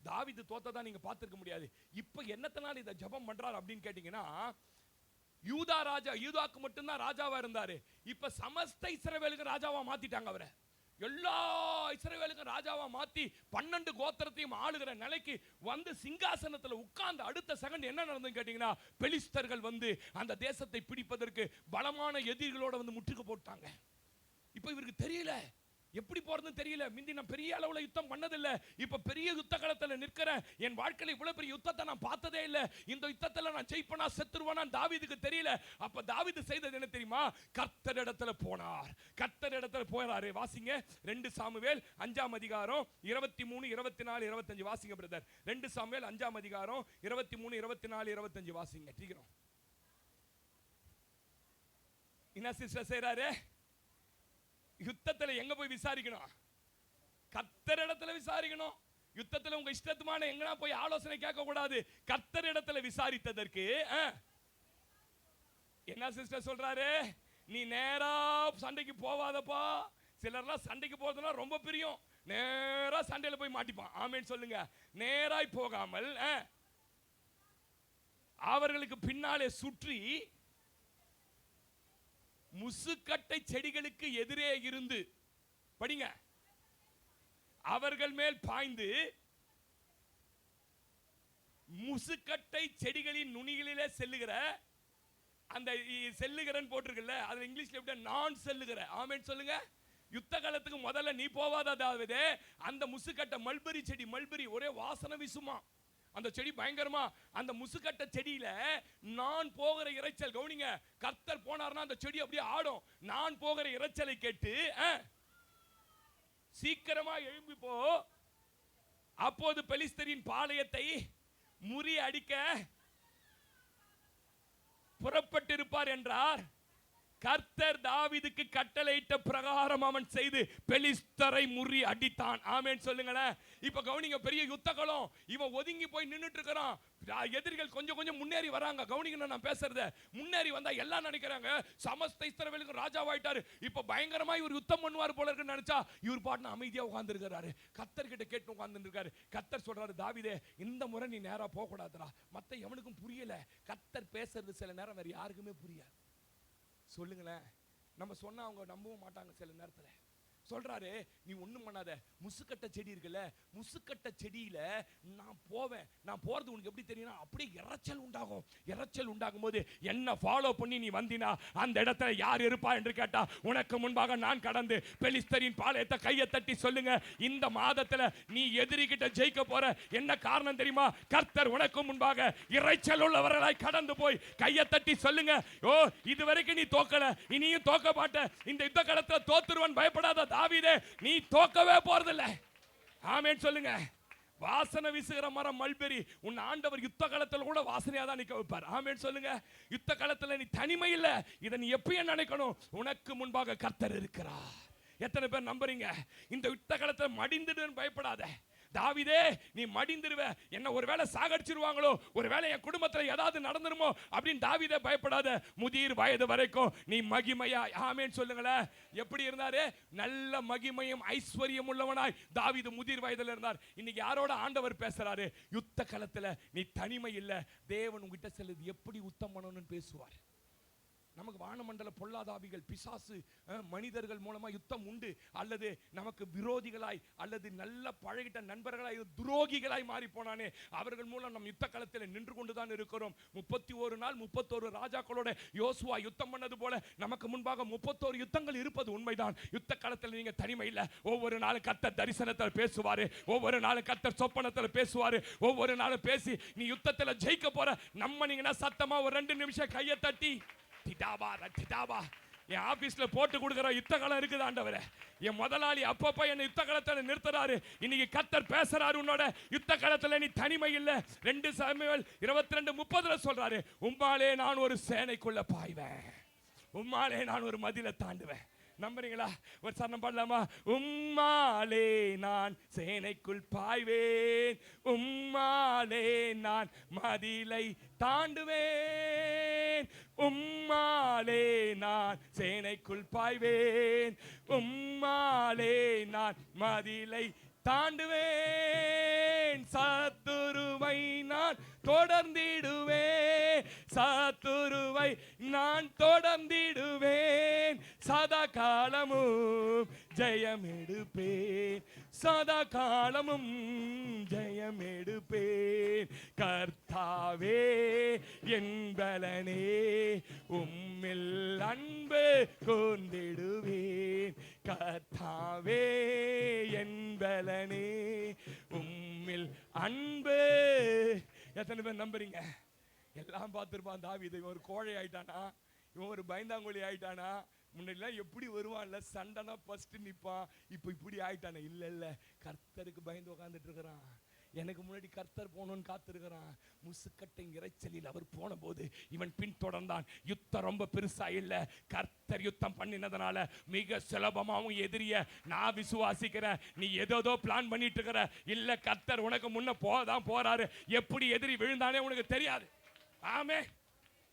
தாவீது தோத்ததா நீங்க பார்த்திருக்க முடியாது. இப்ப என்னத்தனால இதை ஜெபம் பண்றார் அப்படின்னு கேட்டீங்கன்னா, யூதா ராஜா, யூதாக்கு மட்டும்தான் ராஜாவா இருந்தாரு. இப்ப சமஸ்த இஸ்ரவேலுக்கு ராஜாவா மாத்திட்டாங்க அவரை. எல்லா இஸ்ரவேலுக்கு ராஜாவா மாத்தி 12 கோத்திரத்தையும் ஆளுகிற நிலைக்கு வந்து சிங்காசனத்துல உட்கார்ந்து அடுத்த செகண்ட் என்ன நடந்ததுன்னு கேட்டீங்கன்னா, பெலிஸ்தர்கள் வந்து அந்த தேசத்தை பிடிப்பதற்கு பலமான எதிரிகளோட வந்து முற்றுகை போட்டாங்க. இப்ப இவருக்கு தெரியல எப்படி போறதுன்னு தெரியல. முந்தி நான் பெரிய அளவுல யுத்தம் பண்ணதில்ல, இப்ப பெரிய யுத்த களத்துல நிற்கிறேன். என் வாழ்க்கையில இவ்வளவு பெரிய யுத்தத்தை நான் பார்த்ததே இல்ல. இந்த யுத்தத்துல நான் ஜெயிப்பனா செத்துருவானா தாவீதுக்கு தெரியல. அப்ப தாவீது செய்தது என்ன தெரியுமா? கர்த்தரிடத்துல போனார். கர்த்தரிடத்துல போறாரு. வாசிங்க 2 சாமுவேல் 5ஆம் அதிகாரம் 23, 24, 25 வாசிங்க பிரதர். 2 சாமுவேல் 5ஆம் அதிகாரம் 23, 24, 25 வாசிங்க. சீக்கிரம். என்ன சிஸ்டர் செய்றாரு? யுத்தத்துல எங்க போய் விசாரிக்கணும்? கர்த்தரிடத்துல விசாரிக்கணும். யுத்தத்துல உங்க இஷ்டத்துமான எங்கனா போய் ஆலோசனை கேட்க கூடாது. கர்த்தரிடத்துல விசாரித்ததற்கு என்ன சிஸ்டர் சொல்றாரு? நீ நேரா சண்டைக்கு போவாதப்பா. சிலர்லாம் சண்டைக்கு போறதுனா ரொம்ப பிரியம். நேரா சண்டையில போய் மாட்டிப்பான். ஆமென் சொல்லுங்க. நேராய் போகாமல் அவர்களுக்கு பின்னாலே சுற்றி முசுக்கட்டை செடிகளுக்கு எதிரே இருந்து படிங்க, அவர்கள் மேல் பாய்ந்து முசுக்கட்டை செடிகளின் நுனிகளிலே செல்லுகிற அந்த செல்லுகிறன்னு போட்டிருக்குல்ல, அது இங்கிலீஷ்ல எப்படி நான் செல்லுகிற. ஆமென் சொல்லுங்க. யுத்த காலத்துக்கு முதல்ல நீ போவாததாவது அந்த முசுக்கட்டை மல்பரி செடி, மல்பரி ஒரே வாசனை வீசுமா அந்த செடி பயங்கரமா. அந்த முசுக்கட்ட செடியில நான் போகிற இரைச்சல் கவனிங்க. கர்த்தர் போனார்னா அந்த செடி அப்படியே ஆடும். நான் போகிற இரைச்சலை கேட்டு சீக்கிரமா எழும்பி போ. அப்போது பெலிஸ்தரின் பாளையத்தை முறியடிக்க புறப்பட்டிருப்பார் என்றார். கர்த்தர் தாவீதுக்கு கட்டளையிட்ட பிரகாரம் அவன் செய்து பெலிஸ்தரை முறி அடித்தான். ஆமென் சொல்லுங்களேன். இப்ப கவனிங்க, பெரிய யுத்த களம். இவன் ஒதுங்கி போய் நின்னுட்டு இருக்கிறான். எதிரிகள் கொஞ்சம் கொஞ்சம் முன்னேறி வராங்க. கவனிங்க நான் பேசுறத. முன்னேறி வந்தா எல்லாம் நினைக்கிறாங்க சமஸ்த இஸ்ரவேலுக்கு ராஜாவாயிட்டாரு, இப்ப பயங்கரமா இவர் யுத்தம் பண்ணுவார் போல இருக்குன்னு நினைச்சா இவர் பாட்டுன்னு அமைதியா உட்கார்ந்து இருக்காரு. கர்த்தர் கிட்ட கேட்டு உட்கார்ந்து இருக்காரு. கர்த்தர் சொல்றாரு, தாவீதே இந்த முறை நீ நேரா போக கூடாதுடா. மத்த எவனுக்கும் புரியல. கர்த்தர் பேசுறது சில நேரம் வேற யாருக்குமே புரியாது. சொல்லுங்களேன், நம்ம சொன்னா அவங்க நம்பவும் மாட்டாங்க. சில நேரத்துல சொல்றாரு, நீ ஒண்ணும் பண்ணாத. முசுக்கட்ட செடி இருக்குல்ல, முசுக்கட்ட செடியில நான் போவேன். நான் போறது உனக்கு எப்படி தெரியும்னா அப்படியே இரைச்சல் உண்டாகும். இரைச்சல் உண்டாகும் போது என்ன ஃபாலோ பண்ணி நீ வந்தினா அந்த இடத்துல யார் இருப்பா என்று கேட்டா உனக்கு முன்பாக நான் கடந்து பெலிஸ்தரின் பாளையத்தை கையை தட்டி சொல்லுங்க, இந்த மாதத்துல நீ எதிரிகிட்ட ஜெயிக்க போற. என்ன காரணம் தெரியுமா? கர்த்தர் உனக்கு முன்பாக இரைச்சல் உள்ளவர்களாய் கடந்து போய் கையை தட்டி சொல்லுங்க, ஓ இதுவரைக்கும் நீ தோக்கல, இனியும் தோக்க மாட்ட. இந்த யுத்த காலத்துல தோத்துருவன் பயப்படாத தாவீதே, நீ தோக்கவே போறதில்லை. ஆமென் சொல்லுங்க. வாசனை வீசுகிற மரம் மல்பெரி. உன் ஆண்டவர் யுத்த காலத்துல கூட வாசனையா தான் நிக்க வைப்பார். ஆமென் சொல்லுங்க. யுத்த காலத்துல நீ தனிமை இல்ல. இதை நீ எப்பயும் நினைக்கணும், உனக்கு முன்பாக கர்த்தர் இருக்கிறார். எத்தனை பேர் நம்புறீங்க? இந்த யுத்த காலத்துல மடிந்துடுன்னு பயப்படாத. தாவீதே நீ மடிந்துருவ, என்ன ஒருவேளை சாகடிச்சிருவாங்களோ, ஒருவேளை என் குடும்பத்தில் ஏதாவது நடந்துருமோ அப்படின்னு தாவீதே பயப்படாத. முதிர் வயது வரைக்கும் நீ மகிமையா. ஆமென் சொல்லுங்களேன். எப்படி இருந்தாரு? நல்ல மகிமையும் ஐஸ்வர்யம் உள்ளவனாய் தாவீது முதிர் வயதில் இருந்தார். இன்னைக்கு யாரோட ஆண்டவர் பேசுறாரு? யுத்த களத்துல நீ தனிமை இல்ல. தேவன் உங்ககிட்ட செல்லுது எப்படி யுத்தம் பண்ணணும்னு பேசுவார். நமக்கு வானமண்டல பொல்லாதாவிகள் பிசாசு மனிதர்கள் மூலமா யுத்தம் உண்டு, அல்லது நமக்கு விரோதிகளாய் அல்லது நல்ல பழகிட்ட நண்பர்களாய் துரோகிகளாய் மாறி போனானே அவர்கள் மூலம் நம் யுத்த களத்தில் நின்று கொண்டுதான் இருக்கிறோம். 31 நாள் 31 ராஜாக்களோட யோசுவா யுத்தம் பண்ணது போல நமக்கு முன்பாக 31 யுத்தங்கள் இருப்பது உண்மைதான். யுத்த களத்தில் நீங்க தனிமை இல்ல. ஒவ்வொரு நாளும் கர்த்தர் தரிசனத்தில் பேசுவாரு, ஒவ்வொரு நாளும் கர்த்தர் சொப்பனத்தில் பேசுவாரு, ஒவ்வொரு நாளும் பேசி நீ யுத்தத்தில் ஜெயிக்க போற. நம்ம நீங்கன்னா சத்தமா ஒரு 2 நிமிஷம் கையை தட்டி என் ஆபீஸ்ல போட்டு கொடுக்கிற யுத்த காலம் இருக்குது ஆண்டவரே. என் முதலாளி அப்பப்ப என்ன யுத்த காலத்துல நிறுத்துறாரு. இன்னைக்கு கர்த்தர் பேசுறாரு, உன்னோட யுத்த காலத்துல நீ தனிமை இல்ல. 2 சாமுவேல் 22:30 சொல்றாரு, உம்மாலே நான் ஒரு சேனைக்குள்ள பாய்வேன், உம்மாலே நான் ஒரு மதிலை தாண்டுவேன். நம்புறீங்களா? ஒரு சரணம் பாடலாமா? உம்மாலே நான் சேனைக்குள் பாய்வேன், உம்மாலே நான் மதிலை தாண்டுவேன், உம்மாலே நான் சேனைக்குள் பாய்வேன், உம்மாலே நான் மதிலை தாண்டுவேன், சத்துருவை நான் தொடர்ந்திடுவேன், சத்துருவை நான் தொடர்ந்திடுவேன், சதா காலமும் ஜெயம் எடுப்பேன், சதா காலமும் ஜெயம் எடுப்பேன். கர்த்தாவே என் பலனே, உம்மில் அன்பு கூர்ந்திடுவேன். கர்த்தாவே என் பலனே, உம்மில் அன்பு. எத்தனை பேர் நம்புறீங்க? எல்லாம் பார்த்துருப்பான் தாவீது. இவன் ஒரு கோழை ஆயிட்டானா, இவன் ஒரு பயந்தாங்கோழி ஆயிட்டானா? முன்னாடிலாம் எப்படி வருவான்ல, சண்டைனா ஃபர்ஸ்ட் நிற்பான். இப்போ இப்படி ஆயிட்டானே? இல்லை இல்லை, கர்த்தருக்கு பயந்து உட்காந்துட்டு இருக்கிறான். எனக்கு முன்னாடி கர்த்தர் போகணும்னு காத்திருக்கிறான். முசுக்கட்டை இறைச்சலில் அவர் போன போது இவன் பின் தொடர்ந்தான். யுத்தம் ரொம்ப பெருசா இல்ல, கர்த்தர் யுத்தம் பண்ணினதுனால மிக சுலபமாவும் எதிரிய நான் விசுவாசிக்கிறேன். நீ ஏதோ பிளான் பண்ணிட்டு இருக்கிற, இல்ல கர்த்தர் உனக்கு முன்ன போதான் போறாரு. எப்படி எதிரி விழுந்தானே உனக்கு தெரியாது. ஆமே.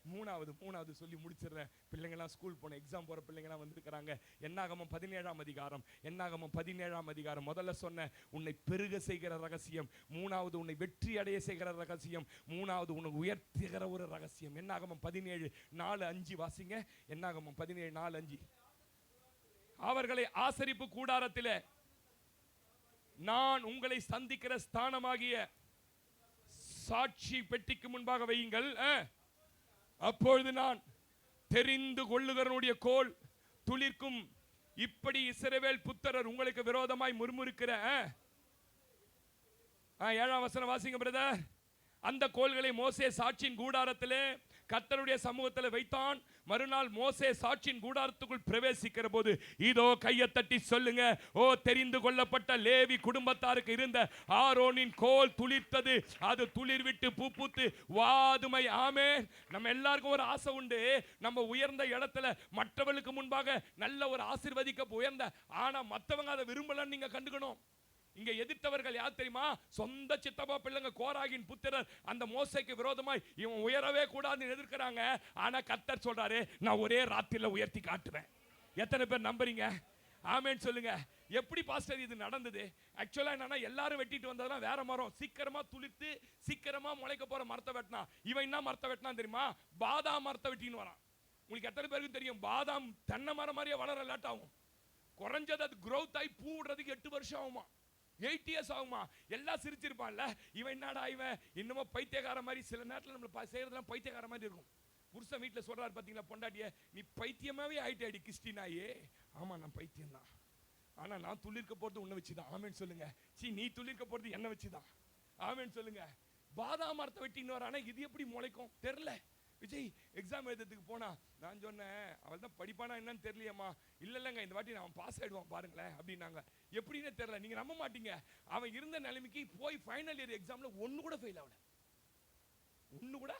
மூணாவது சொல்லி முடிச்சிடுறேன். பிள்ளைங்களாம் ஸ்கூல் போன எக்ஸாம் போற பிள்ளைங்களாம் வந்திருக்கிறாங்க. என்னாகமம் 17ஆம் அதிகாரம். என்னாகமம் 17ஆம் அதிகாரம். முதல்ல சொன்ன உன்னை பெருக செய்கிற ரகசியம், மூணாவது உன்னை வெற்றி அடைய செய்கிற ரகசியம், மூணாவது உன்னை உயர்த்துகிற ஒரு ரகசியம். என்னாகமம் 17:4-5 வாசிங்க. என்னாகமம் 17:4-5. அவர்களை ஆசரிப்பு கூடாரத்திலே நான் உங்களை சந்திக்கிற ஸ்தானமாகிய சாட்சி பெட்டிக்கு முன்பாக வையுங்கள். அப்பொழுது நான் தெரிந்து கொள்ளுகிறனுடைய கோல் துளிர்க்கும். இப்படி இஸ்ரவேல் புத்திரர் உங்களுக்கு விரோதமாய் முறுமுறுக்கிற 7ஆம் வசனம் வாசிங்க பிரதர். அந்த கோல்களை மோசே சாட்சியின் கூடாரத்திலே கர்த்தருடைய சமூகத்தில் வைத்தான். மறுநாள் மோசே சாட்சியின் கூடாரத்துக்குள் பிரவேசிக்கிற போது இதோ கையை தட்டி சொல்லுங்க, ஓ தெரிந்து கொள்ளப்பட்ட லேவி குடும்பத்தாருக்கு இருந்த ஆரோனின் கோல் துளிர்த்தது. அது துளிர் விட்டு பூ பூத்து வாதுமை. ஆமென். நம்ம எல்லாருக்கும் ஒரு ஆசை உண்டு, நம்ம உயர்ந்த இடத்துல மற்றவர்களுக்கு முன்பாக நல்ல ஒரு ஆசீர்வதிக்க உயர்ந்த, ஆனா மற்றவங்க அதை விரும்பலன்னு நீங்க கண்டுக்கணும். இங்க எதிர்த்தவர்கள் யார் தெரியுமா? சொந்த சித்தப்பா பிள்ளைங்க கோராகின் புத்திரர் அந்த மோசேக்கு விரோதமாய் இவன் உயரவே கூடாதுன்னு எதிர்க்கிறாங்க. ஆனா கர்த்தர் சொல்றாரு, நான் ஒரே ராத்திரில உயர்த்தி காட்டுவேன். எத்தனை பேர் நம்புறீங்க? ஆமென் சொல்லுங்க. எப்படி பாஸ்டர் இது நடந்தது? ஆக்சுவலா என்னன்னா, எல்லாரும் வெட்டிட்டு வந்ததெல்லாம் வேற மரம், சீக்கிரமா துளிர்த்து சீக்கிரமா முளைக்க போற மரத்தை வெட்டினா. இவன் என்ன மரத்தை வெட்டினா தெரியுமா? பாதாம் மரத்தை வெட்டின்னு வரான். உங்களுக்கு எத்தனை பேருக்கு தெரியும் பாதாம் தென்னை மரம் மாதிரியே வளர லேட் ஆகும். குறைஞ்சது அது growth ஆகி பூ விடுறதுக்கு 8 வருஷம் ஆகுமா, 8 years ஆகுமா. எல்லாம் சிரிச்சிருப்பான்ல, இவன் என்னடா இவன் இன்னமும் பைத்தியக்கார மாதிரி. சில நேரத்தில் நம்ம செய்யறதுலாம் பைத்தியக்கார மாதிரி இருக்கும். புருஷன் வீட்டில் சொல்றாரு பார்த்தீங்களா பொண்டாட்டிய, நீ பைத்தியமாவே ஆயிட்டாடி கிறிஸ்டினாயே. ஆமா நான் பைத்தியம் தான், ஆனா நான் துளிர்க்க போறது உன்னை வச்சுதான். ஆமேன்னு சொல்லுங்க. நீ துளிர்க்க போறது என்ன வச்சுதான். ஆமேன்னு சொல்லுங்க. பாதாம் மரத்தை வெட்டின்னு வரானே, இது எப்படி முளைக்கும் தெரியல. விஜய் எக்ஸாம் எழுதுறதுக்கு போனா நான் சொன்னேன், அவள் தான் படிப்பானா என்னன்னு தெரியலையம்மா. இல்லைங்க இந்த வாட்டி அவன் பாஸ் ஆயிடுவான் பாருங்களேன் அப்படின்னாங்க. எப்படின்னு தெரியல, நீங்க நம்ப மாட்டீங்க. அவன் இருந்த நிலைமைக்கு போய் ஃபைனல் இயர் எக்ஸாம்ல ஒன்னு கூட ஃபெயில் ஆகல. ஒன்னு கூட.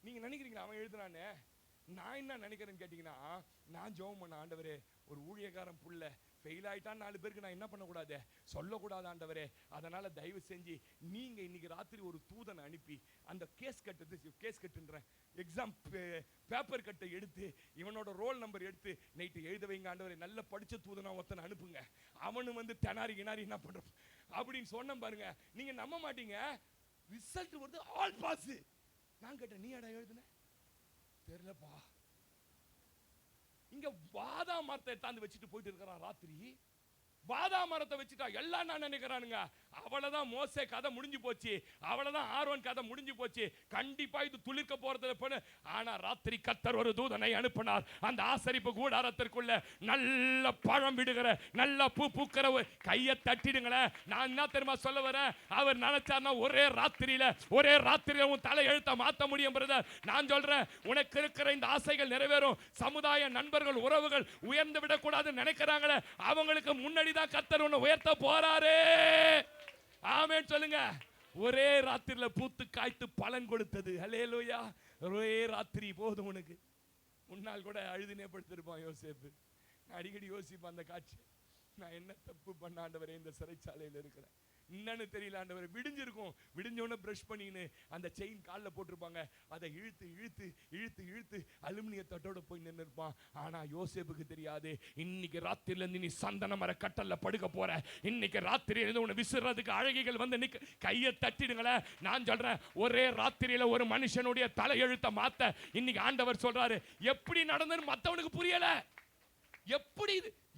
நீங்க நினைக்கிறீங்களா அவன் எழுதுனானே? நான் என்ன நினைக்கிறேன்னு கேட்டீங்கன்னா, நான் ஜெபம் பண்ண, ஆண்டவரே ஒரு ஊழியக்காரன் புள்ள ஃபெயில் ஆயிட்டான் 4 பேருக்கு நான் என்ன பண்ணக்கூடாது, சொல்லக்கூடாது ஆண்டவரே. அதனால தயவு செஞ்சு நீங்க இன்னைக்கு ராத்திரி ஒரு தூதனை அனுப்பி அந்த கேஸ் கட்டுன்றேன் எக்ஸாம் பேப்பர் கட்டை எடுத்து இவனோட ரோல் நம்பர் எடுத்து நைட்டு எழுத வைங்க ஆண்டவரே. நல்ல படிச்ச தூதனா ஒருத்தனை அனுப்புங்க, அவனு வந்து திணறி என்ன பண்றோம் அப்படின்னு சொன்ன பாருங்க. நீங்க நம்ப மாட்டீங்க, ரிசல்ட் வருது ஆல் பாஸ். நான் கேட்டேன், நீ அடா எழுதுன? தெரியலப்பா. இங்க பாதாம் மரத்தை தாண்டி வச்சுட்டு போயிட்டு இருக்கிறான் ராத்திரி. பாதாம் மரத்தை வச்சுட்டா எல்லாம் நான் நினைக்கிறானுங்க, அவ்வளவுதான் மோசே கதை முடிஞ்சு போச்சு, அவ்வளவுதான் ஆரோன் கதை முடிஞ்சு போச்சு, கண்டிப்பா இது துளிர்க்க போறது. ஆனா ராத்திரி கர்த்தர் ஒரு தூதனை அனுப்பினார். அந்த ஆசரிப்பு கூடாரத்திற்குள்ள நல்ல பழம் விடுகிற, நல்ல பூ பூக்கிற கையை தட்டிடுங்களேன். நான் என்ன தெரியுமா சொல்ல வரேன், அவர் நினைச்சார்னா ஒரே ராத்திரியில உன் தலை எழுத்த மாத்த முடியும் பிரதர். நான் சொல்றேன், உனக்கு இருக்கிற இந்த ஆசைகள் நிறைவேறும். சமுதாய நண்பர்கள் உறவுகள் உயர்ந்து விடக்கூடாதுன்னு நினைக்கிறாங்களே, அவங்களுக்கு முன்னாடி தான் கர்த்தர் உன்னை உயர்த்த போறாரே. ஆமென் சொல்லுங்க. ஒரே ராத்திரில பூத்து காய்த்து பலன் கொடுத்தது. ஹல்லேலூயா. ஒரே ராத்திரி போதும் உனக்கு. முன்னால் கூட அழுதுனே படுத்திருப்பான் யோசேப்பு. நான் அடிக்கடி யோசிப்பேன் அந்த காட்சி. நான் என்ன தப்பு பண்ண ஆண்டவரே இந்த சிறைச்சாலையில் இருக்கிறேன், என்னன்னு தெரியல ஆண்டவரே. விடிஞ்சிருக்கும், விடிஞ்சோன்னு பிரஷ் பண்ணின்னு அந்த செயின் காலில் போட்டிருப்பாங்க, அதை இழுத்து இழுத்து இழுத்து இழுத்து அலுமினிய தட்டோட போய் நின்று இருப்பான். ஆனா யோசேப்புக்கு தெரியாது, இன்னைக்கு ராத்திரில இருந்து நீ சந்தன மர கட்டல்ல படுக்க போற. இன்னைக்கு ராத்திரியில இருந்து உன்னை விசிறதுக்கு அழகிகள் வந்து நிக்க, கையை தட்டிடுங்களேன். நான் சொல்றேன், ஒரே ராத்திரியில ஒரு மனுஷனுடைய தலையெழுத்த மாத்த இன்னைக்கு ஆண்டவர் சொல்றாரு. எப்படி நடந்ததுன்னு மத்தவனுக்கு புரியல.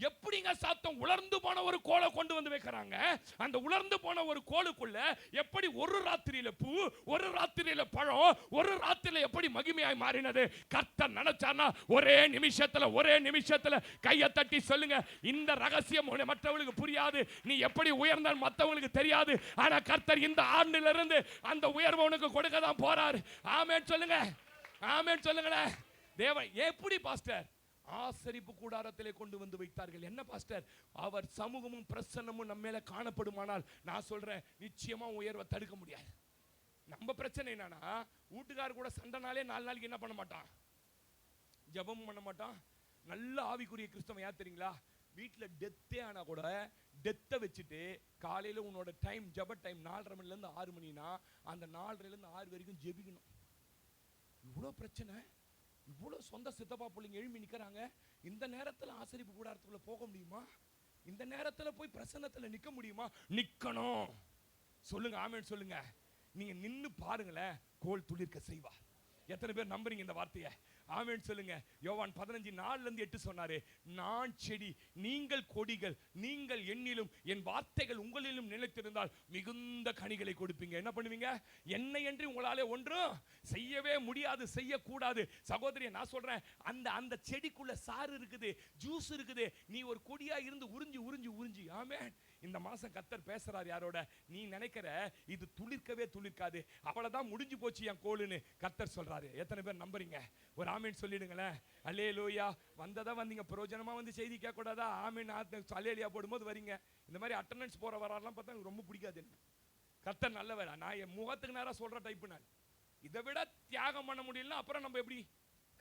எப்படிங்க சாத்தம் உலர்ந்து போன ஒரு கோலை கொண்டு வந்து வைக்கிறாங்க. அந்த உலர்ந்து போன ஒரு கோலுக்குள்ள எப்படி ஒரு ராத்திரியில பூ, ஒரு ராத்திரியில பழம், ஒரு ராத்திரியில எப்படி மகிமையாய் மாறினது? கர்த்தர் நினைச்சானா ஒரே நிமிஷத்துல கையை தட்டி சொல்லுங்க. இந்த ரகசியம் மற்றவங்களுக்கு புரியாது. நீ எப்படி உயர்ந்த மற்றவங்களுக்கு தெரியாது. ஆனா கர்த்தர் இந்த ஆண்டிலிருந்து அந்த உயர்வு உனக்கு கொடுக்க தான் போறாரு. ஆமென் சொல்லுங்க. ஆமென் சொல்லுங்களேன். தேவன் எப்படி பாஸ்டர் ஆசரிப்பு கூடாரத்திலே கொண்டு வந்து வைத்தார்கள்? என்ன பாஸ்டர், அவர் சமூகமும் பிரசன்னமும் நம்ம மேல காணப்படுமானால் நான் சொல்றேன், நிச்சயமா உயர்வை தடுக்க முடியாது. நம்ம பிரச்சனை என்னன்னா, வீட்டுக்காரர் கூட சண்டைனாலே 4 நாளைக்கு என்ன பண்ண மாட்டான், ஜெபம் பண்ண மாட்டான். நல்ல ஆவிக்குரிய கிறிஸ்தவன் யார் தெரியுங்களா? வீட்டில் டெத்தே ஆனா கூட டெத்தை வச்சுட்டு காலையில் உன்னோட டைம் ஜெப டைம் 4:30 மணிலேருந்து 6 மணினா அந்த 4:30லேருந்து 6 வரைக்கும் ஜெபிக்கணும். இவ்வளோ பிரச்சனை, இவ்வளோ சொந்த சித்தப்பா பிள்ளைங்க எழுப்பி நிற்கிறாங்க. இந்த நேரத்தில் ஆசரிப்பு கூடாரத்துக்குள்ள போக முடியுமா? இந்த நேரத்தில் போய் பிரசன்னத்தில் நிற்க முடியுமா? நிற்கணும். சொல்லுங்க ஆமென் சொல்லுங்க. நீங்க நின்னு பாருங்களேன், கோல் துளிர்க்க செய்வார். எத்தனை பேர் நம்புறீங்க இந்த வார்த்தையை? ஆமென் சொல்லுங்க. யோவான் 15:4-8 சொன்னாரு, நான் செடி நீங்கள் கொடிகள், நீங்கள் என்னிலும் என் வார்த்தைகள் உங்களிலும் நிலைத்திருந்தால் மிகுந்த கனிகளை கொடுப்பீங்க. என்ன பண்ணுவீங்க? என்னை என்று உங்களாலே ஒன்றும் செய்யவே முடியாது, செய்யக்கூடாது. சகோதரியை நான் சொல்றேன், அந்த செடிக்குள்ள சாறு இருக்குது, ஜூஸ் இருக்குது. நீ ஒரு கொடியா இருந்து உறிஞ்சி உறிஞ்சி உறிஞ்சி. ஆமென். இந்த மாசம் கர்த்தர் பேசுறார் யாரோட? நீ நினைக்கிற இது துளிர்க்கவே துளிர்க்காது, அவ்வளவுதான் முடிஞ்சு போச்சு என் கோலுன்னு கர்த்தர் சொல்றாரு. எத்தனை பேர் நம்புறீங்க? ஒரு ஆமீன் சொல்லிடுங்களேன். அல்லேலூயா. வந்ததா வந்தீங்க, பிரயோஜனமா வந்து செய்தி கேட்க கூடாதா? ஆமீன் அல்லேலூயா போடும்போது வரீங்க. இந்த மாதிரி அட்டெண்டன்ஸ் போற வரலாம் பார்த்தா எனக்கு ரொம்ப பிடிக்காது. கர்த்தர் நல்லவர். நான் என் முகத்துக்கு நேரா சொல்ற டைப். நான் இதை விட தியாகம் பண்ண முடியலன்னா அப்புறம் நம்ம எப்படி?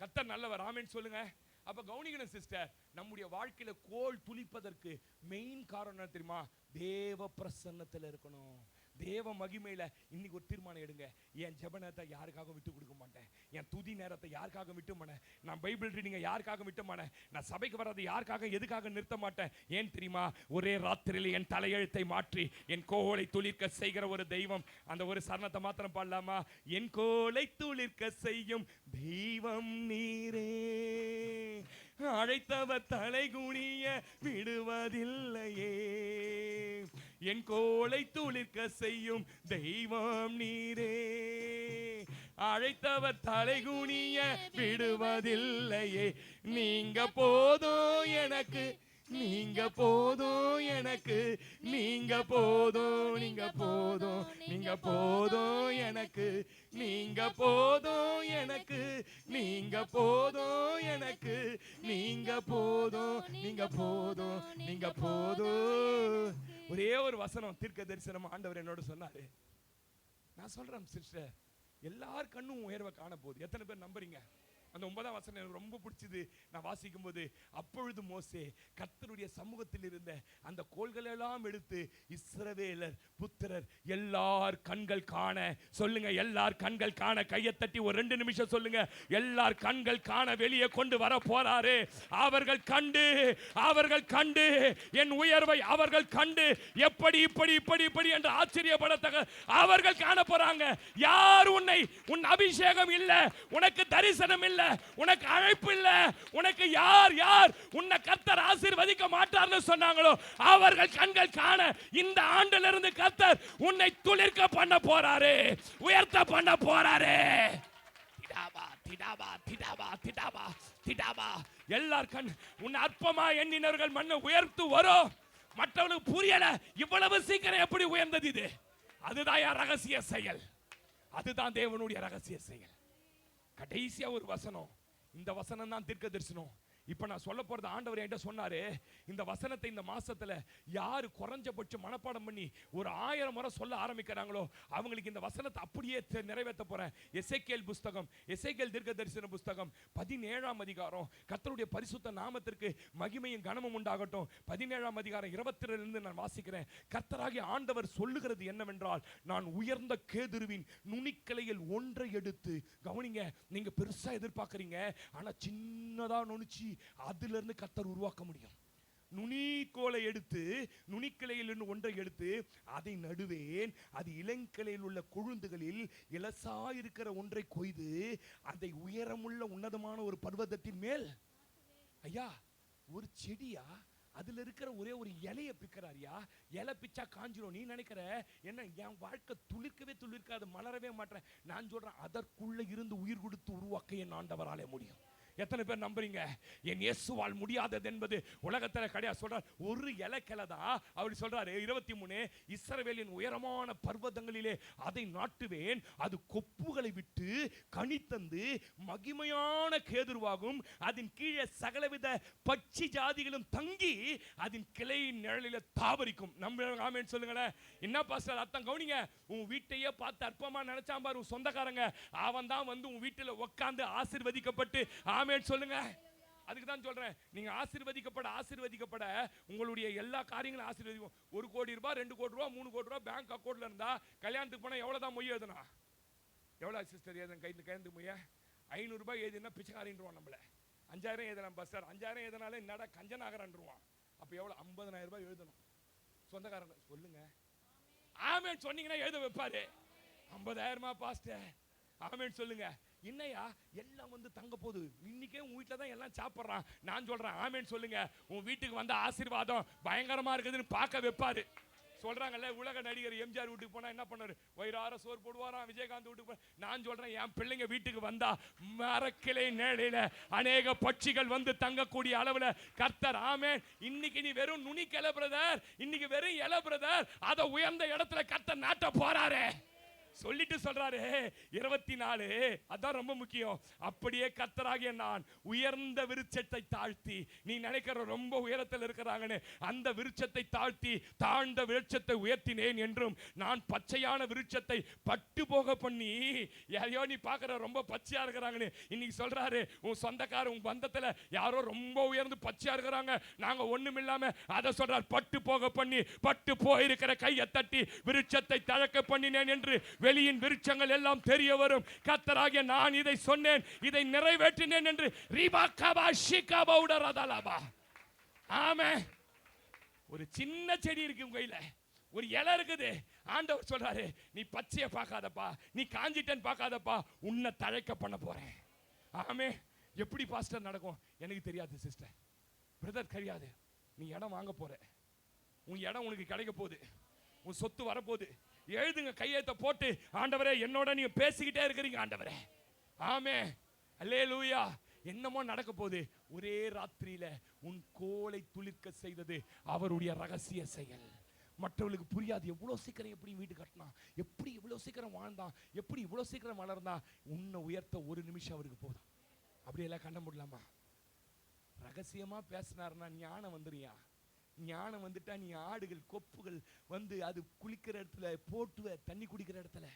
கர்த்தர் நல்லவர். ஆமீன் சொல்லுங்க. அப்ப கவனிக்கணும் சிஸ்டர், நம்முடைய வாழ்க்கையில கோல் துளிப்பதற்கு மெயின் காரணம் தெரியுமா? தேவ பிரசன்னத்தில் இருக்கணும், தேவ மகிமையில. இன்னைக்கு ஒரு தீர்மானம் எடுங்க, என் ஜெப நேரத்தை யாருக்காக விட்டு கொடுக்க மாட்டேன், என் துதி நேரத்தை யாருக்காக விட்டு மாட்டேன், நான் பைபிள் ரீடிங்க யாருக்காக விட்டு மாட்டேன், நான் சபைக்கு வர்றது யாருக்காக எதுக்காக நிறுத்த மாட்டேன். ஏன் தெரியுமா? ஒரே ராத்திரியில் என் தலையெழுத்தை மாற்றி என் கோலை துளிர்க்க செய்கிற ஒரு தெய்வம். அந்த ஒரு சரணத்தை மாத்திரம் பாடலாமா? என் கோலை துளிர்க்க செய்யும் தெய்வம் நீரே, அழைத்தவர் தலைகுனிய விடுவதில்லையே, என் கோலை துளிர்க்க செய்யும் தெய்வம் நீரே, அழைத்தவர் தலைகுனிய விடுவதில்லையே, நீங்க போதும் எனக்கு, நீங்க போதும் எனக்கு, நீங்க போதும், நீங்க போதும், நீங்க போதும் எனக்கு, நீங்க போதும் எனக்கு, நீங்க போதும் எனக்கு, நீங்க போதும், நீங்க போதும், நீங்க போதும். ஒரே ஒரு வசனம் தீர்க்க தரிசனம் ஆண்டவர் என்னோட சொன்னாரு. நான் சொல்றேன் சிஸ்டர், எல்லார் கண்ணும் உயர்வை காண போகுது. எத்தனை பேர் நம்புறீங்க? அந்த 9ஆம் வசனம் எனக்கு ரொம்ப பிடிச்சது. நான் வாசிக்கும் போது, அப்பொழுது மோசே கர்த்தருடைய சமூகத்தில் இருந்த அந்த கோல்கள் எல்லாம் எடுத்து இஸ்ரவேலர் புத்திரர் எல்லார் கண்கள் காண, சொல்லுங்க எல்லார் கண்கள் காண, கையை தட்டி ஒரு 2 நிமிஷம் சொல்லுங்க, எல்லார் கண்கள் காண வெளியே கொண்டு வர போறாரு. அவர்கள் கண்டு என் உயர்வை அவர்கள் கண்டு எப்படி இப்படி இப்படி இப்படி என்று ஆச்சரியப்படத்தக்க அவர்கள் காண போறாங்க. யார் உன் அபிஷேகம் இல்ல, உனக்கு தரிசனம் இல்ல, உனக்கு அழைப்பு இல்ல, உனக்கு யார் உன்னை கர்த்தர் ஆசீர்வதிக்க மாட்டார்னு சொன்னாங்களோ அவர்கள் கண்கள் காண இந்த ஆண்டிலிருந்து கர்த்தர் உன்னை துளிர்க்க பண்ண போறாரு, உயர்த்த பண்ண போறாரு. திடாபா திடாபா திடாபா திடாபா திடாபா. எல்லார் கண் உன்னை அற்பமா எண்ணினர்கள் மண்ணை உயர்த்து வரும். மற்றவர்களுக்கு புரியல, இவ்வளவு சீக்கிரம் எப்படி உயர்ந்தது இது? அதுதான் ரகசிய செயல், அதுதான் தேவனுடைய ரகசிய செயல். கடைசியா ஒரு வசனம், இந்த வசனம் தான் தீர்க்க தரிசனம். இப்ப நான் சொல்ல போறது, ஆண்டவர் என்கிட்ட சொன்னாரு, இந்த வசனத்தை இந்த மாசத்துல யாரு குறைஞ்சபட்சம் மனப்பாடம் பண்ணி ஒரு 1000 முறை சொல்ல ஆரம்பிக்கிறாங்களோ அவங்களுக்கு இந்த வசனத்தை அப்படியே நிறைவேற்ற போறேன். எசேக்கியேல் புஸ்தகம், எசேக்கியேல் தீர்க்க தரிசன புஸ்தகம் 17ஆம் அதிகாரம். கர்த்தருடைய பரிசுத்த நாமத்திற்கு மகிமையும் கனமும் உண்டாகட்டும். 17ஆம் அதிகாரம் 22 நான் வாசிக்கிறேன். கர்த்தராகிய ஆண்டவர் சொல்லுகிறது என்னவென்றால், நான் உயர்ந்த கேதுருவின் நுனிக்கிளையில் ஒன்றை எடுத்து, கவனிங்க, நீங்க பெருசா எதிர்பார்க்கறீங்க, ஆனா சின்னதா நுனிச்சி அதுல இருந்து கர்த்தர் உருவாக்க முடியும். நுனிக்கோலை எடுத்து, நுனிக்கிளையில் ஒன்றை எடுத்து அதை நடுவேன், அது இளங்கிளையில் உள்ள கொழுந்துகளில் இலசாயிருக்கிற ஒன்றை கொய்து அதை உயரமுள்ள உன்னதமான ஒரு பர்வதத்தின் மேல். ஐயா, ஒரு செடியா அதுல இருக்கிற ஒரே ஒரு இலைய பிக்கிறாரியா? இலை பிச்சா காஞ்சிரும். நீ நினைக்கிற என்ன என் வாழ்க்கை துளிர்க்கவே துளிர்க்காது, மலரவே மாட்டேன். நான் சொல்றேன், அதற்குள்ள இருந்து உயிர் கொடுத்து உருவாக்க என் ஆண்டவராலே முடியும். எத்தனை பேர் நம்புறீங்க? என் இயேசுவால் முடியாதது என்பது உலகத்தில் கிடையாது. சொல்றார், ஒரு இலைக்கிளை தான் அப்படி சொல்றாரு. 23 இஸ்ரவேலின் உயரமான பர்வதங்களிலே அதை நாட்டுவேன், அது கொப்புகளை விட்டு கனி தந்து மகிமையான கேதுருவாகும், அதன் கீழே சகலவித பட்சி ஜாதிகளும் தங்கி அதன் கிளையின் நிழலில தாவரிக்கும். நம்ம ஆமென் சொல்லுங்களேன். என்ன பாஸ்டர் அர்த்தம்? கவனிங்க. உன் வீட்டையே பார்த்து அற்பமா நினைச்சான் பாரு உன் சொந்தக்காரங்க, அவன் தான் வந்து உன் வீட்டில் உட்கார்ந்து ஆசீர்வதிக்கப்பட்டு ஆமென் சொல்லுங்க. அதுக்கு தான் சொல்றேன், நீங்க ஆசீர்வதிக்கப்பட உங்களுடைய எல்லா காரியங்களும் ஆசீர்வதிக்கும். 1 கோடி ரூபாய், 2 கோடி ரூபாய், 3 கோடி ரூபாய் பேங்க் அக்கௌண்ட்ல இருந்தா கல்யாணத்துக்கு போனா எவ்வளவுதான் மொய் எழுதுனா? எவ்வளவு சிஸ்டர் எழுதுன கையெழுத்து மொய்ய? 500 ரூபாய் எழுதுனா பிச்சைக்காரின்றான் நம்மள. 5000 எழுதலாம் பாஸ்டர், 5000 எழுதினாலே என்னடா கஞ்சனாகறான்றான். அப்ப எவ்வளவு? 50000 ரூபாய் எழுதணும். சொந்தக்காரங்க சொல்லுங்க ஆமென் சொன்னீங்கன்னா எழுத வைப்பாரு. 50000 பாஸ்டர் ஆமென் சொல்லுங்க. என்னையா எல்லாம் வந்து தங்க போது, இன்னைக்கே உன் வீட்டில் தான் எல்லாம் சாப்பிட்றான். நான் சொல்றேன் ஆமென் சொல்லுங்க. உன் வீட்டுக்கு வந்த ஆசீர்வாதம் பயங்கரமா இருக்குதுன்னு பார்க்க வைப்பாரு. சொல்றாங்கல்ல, உலக நடிகர் எம்ஜிஆர் வீட்டுக்கு போனா என்ன பண்ணாரு? வயிறார சோறு போடுவாராம். விஜயகாந்த் வீட்டுக்கு நான் சொல்றேன், என் பிள்ளைங்க வீட்டுக்கு வந்தா மரக்கிளை நிழலில அநேக பட்சிகள் வந்து தங்கக்கூடிய அளவுல கர்த்தர் ஆமென். இன்னைக்கு நீ வெறும் நுனிக்கல பிரதர், இன்னைக்கு வெறும் இல பிரதர், அதை உயர்ந்த இடத்துல கர்த்தர் நாட்ட போறாரு. சொல்லிட்டு சொல்றாரு 24, அதான் ரொம்ப முக்கியம். அப்படியே கர்த்தராகிய நான் உயர்ந்த விருட்சத்தை தாழ்த்தி, நீ நினைக்கிற ரொம்ப உயரத்தில் இருக்கிறாங்கன்னு அந்த விருட்சத்தை தாழ்த்தி தாழ்ந்த விருட்சத்தை உயர்த்தினேன் என்றும், நான் பச்சையான விருட்சத்தை பட்டு போக பண்ணி, யாரையோ நீ பார்க்கிற ரொம்ப பச்சையா இருக்கிறாங்கன்னு இன்னைக்கு சொல்றாரு. உன் சொந்தக்கார உன் பந்தத்தில் யாரோ ரொம்ப உயர்ந்து பச்சையா இருக்கிறாங்க, நாங்க ஒண்ணும் இல்லாம அதை சொல்றார் பட்டு போக பண்ணி, பட்டு போயிருக்கிற கையை தட்டி விருட்சத்தை தழக்க பண்ணினேன் என்று வெளியின் விருட்சங்கள் எல்லாம் தெரிய வரும். கர்த்தராகிய நான் இதை சொன்னேன், இதை நிறைவேற்றினேன் என்று ஆமென். ஒரு சின்ன செடி இருக்கு உங்க கையில, ஒரு இலை இருக்குது. ஆண்டவர் சொல்றாரு, நீ பச்சைய பார்க்காதப்பா, நீ காஞ்சிட்டேன்னு பார்க்காதப்பா, உன்னை தழைக்க பண்ண போறேன். ஆமென். எப்படி பாஸ்டர் நடக்கும்? எனக்கு தெரியாது சிஸ்டர், பிரதர் தெரியாது. நீ இடம் வாங்க போற, உன் இடம் உனக்கு கிடைக்க போகுது, உன் சொத்து வரப்போகுது. எழுதுங்க, கையெழுத்த போட்டு, ஆண்டவரே என்னோட நீங்க பேசிக்கிட்டே இருக்கிறீங்க ஆண்டவரே. ஆமென் அல்லேலூயா. என்னமோ நடக்க போகுது. ஒரே ராத்திரியில உன் கோலை துளிர்க்க செய்தது அவருடைய ரகசிய செயல். மற்றவர்களுக்கு புரியாது. எவ்வளவு சீக்கிரம் எப்படி வீடு கட்டினான், எப்படி இவ்வளவு சீக்கிரம் வாழ்ந்தான், எப்படி இவ்வளவு சீக்கிரம் வளர்ந்தான். உன்னை உயர்த்த ஒரு நிமிஷம் அவருக்கு போதும். அப்படியெல்லாம் கண்ண முடியலாமா? ரகசியமா பேசினாருன்னா ஞானம் வந்துறியா? ஞானம் வந்துட்டா நீ ஆடுகள் கொப்புகள் வந்து அது குளிக்கிற இடத்துல போட்டுவ, தண்ணி குடிக்கிற இடத்துல.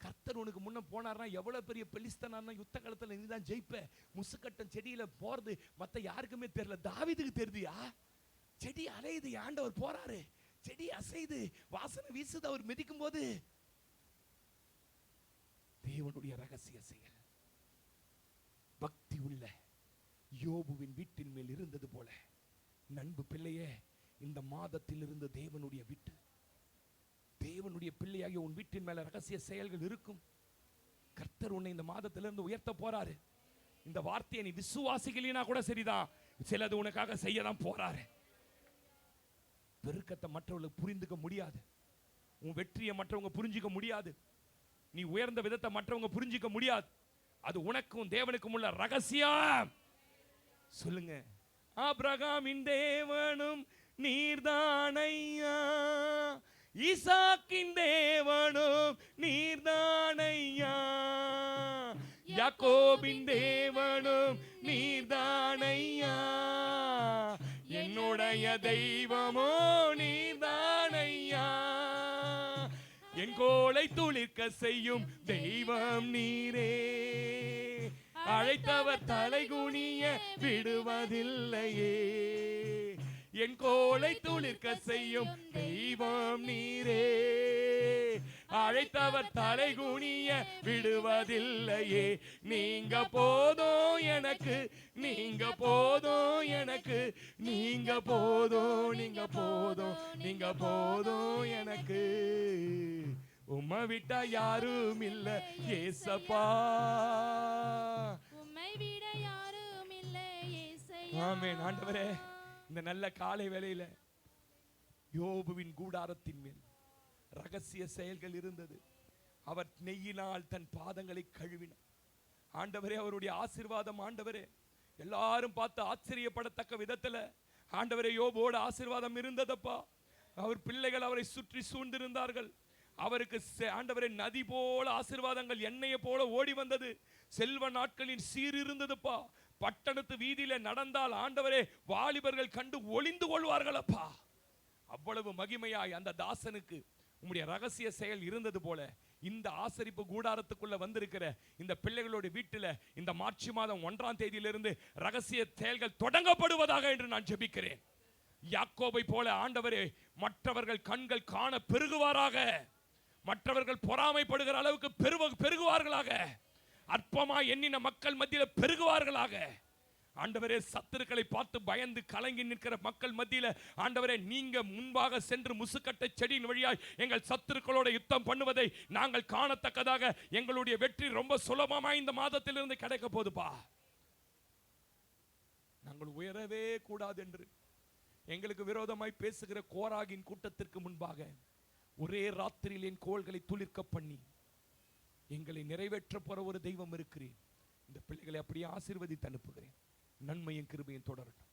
கர்த்தர் உனக்கு முன்ன போனார்னா எவ்வளவு பெரிய பெலிஸ்தனார்னா யுத்த காலத்துல நீ தான் ஜெயிப்ப. முசுக்கட்டம் செடியில போறது மத்த யாருக்குமே தெரியல, தாவீதுக்கு தெரியுதுயா. செடி அலையுது, ஆண்டவர் போறாரு, செடி அசையுது, வாசனை வீசுது, அவர் மிதிக்கும் போது. தேவனுடைய ரகசிய செயல். பக்தி உள்ள யோபுவின் வீட்டின் மேல் இருந்தது போல, நண்பு பிள்ளையே, இந்த மாதத்தில் இருந்து தேவனுடைய வீட்டு, தேவனுடைய பிள்ளையாகிய உன் வீட்டின் மேல ரகசிய செயல்கள் இருக்கும். கர்த்தர் உன்னை இந்த மாதத்திலிருந்து உயர்த்த போறாரு. இந்த வார்த்தையை நீ விசுவாசிக்கலினா கூட சரிதான், சிலது உனக்காக செய்யதான் போறாரு. பெருக்கத்தை மற்றவர்களுக்கு புரிந்துக்க முடியாது, உன் வெற்றியை மற்றவங்க புரிஞ்சிக்க முடியாது, நீ உயர்ந்த விதத்தை மற்றவங்க புரிஞ்சிக்க முடியாது. அது உனக்கும் தேவனுக்கும் உள்ள ரகசியம். சொல்லுங்க, ஆபிரகாமின் தேவனும் நீர்தானையா, ஈசாக்கின் தேவனும் நீர்தானையா, யாக்கோபின் தேவனும் நீர்தானையா, என்னுடைய தெய்வமோ நீர்தானையா, என் கோலை துளிர்க்க செய்யும் தெய்வம் நீரே, அழைத்தவர் தலைகுனிய விடுவதில்லையே, என் கோலை துளிர்க்க செய்யும் தெய்வம் நீரே, அழைத்தவர் தலைகுனிய விடுவதில்லையே. நீங்க போதும் எனக்கு, நீங்க போதும் எனக்கு, நீங்க போதும், நீங்க போதும், நீங்க போதும் எனக்கு. உம்மை விட்டா யாரும் இல்ல ஏசப்பா, உம்மை விட யாரும் இல்ல ஏசையா. ஆமென். ஆண்டவரே, இந்த நல்ல காலை வேளையில யோபுவின் கூடாரத்தின் மேல் ரகசிய செயல்கள் இருந்தது. அவர் நெய்யினால் தன் பாதங்களை கழுவினார். ஆண்டவரே, அவருடைய ஆசீர்வாதம் ஆண்டவரே எல்லாரும் பார்த்து ஆச்சரியப்படத்தக்க விதத்துல ஆண்டவரே யோபோட ஆசீர்வாதம் இருந்ததப்பா. அவர் பிள்ளைகள் அவரை சுற்றி சூழ்ந்திருந்தார்கள். அவருக்கு ஆண்டவரே நதி போல ஆசீர்வாதங்கள் எண்ணெயை போல ஓடி வந்தது. செல்வ நாட்களின் சீர் இருந்ததுப்பா. பட்டணத்து வீதியில நடந்தால் ஆண்டவரே வாலிபர்கள் கண்டு ஒளிந்து கொள்வார்கள் அப்பா. அவ்வளவு மகிமையாய் அந்த தாசனுக்கு உம்முடைய ரகசிய செயல் இருந்தது போல இந்த ஆசரிப்பு கூடாரத்துக்குள்ள வந்திருக்கிற இந்த பிள்ளைகளோட வீட்டில் இந்த மார்ச் மாதம் 1ஆம் தேதியிலிருந்து ரகசிய செயல்கள் தொடங்கப்படுவதாக என்று நான் ஜெபிக்கிறேன். யாக்கோபை போல ஆண்டவரே மற்றவர்கள் கண்கள் காண பெருகுவாராக. மற்றவர்கள் பொறாமைப்படுகிற அளவுக்கு பெருகுவார்களாக. அற்பமாய் எண்ணின மக்கள் மத்தியில் பெருகுவார்களாக. ஆண்டவரே, சத்துருக்களை பார்த்து பயந்து கலங்கி நிற்கிற மக்கள் மத்தியில ஆண்டவரே நீங்க முன்பாக சென்று முசுக்கட்டை செடியின் வழியாய் எங்கள் சத்துருக்களோட யுத்தம் பண்ணுவதை நாங்கள் காணத்தக்கதாக எங்களுடைய வெற்றி ரொம்ப சுலபமாய் இந்த மாதத்திலிருந்து கிடைக்க போதுப்பா. நாங்கள் உயரவே கூடாது என்று எங்களுக்கு விரோதமாய் பேசுகிற கோராகின் கூட்டத்திற்கு முன்பாக ஒரே ராத்திரியில் என் கோள்களை துளிர்க்க பண்ணி எங்களை நிறைவேற்ற போற ஒரு தெய்வம் இருக்கிறேன். இந்த பிள்ளைகளை அப்படியே ஆசீர்வதித்து அனுப்புகிறேன். நன்மையும் கிருபையும் தொடரட்டும்.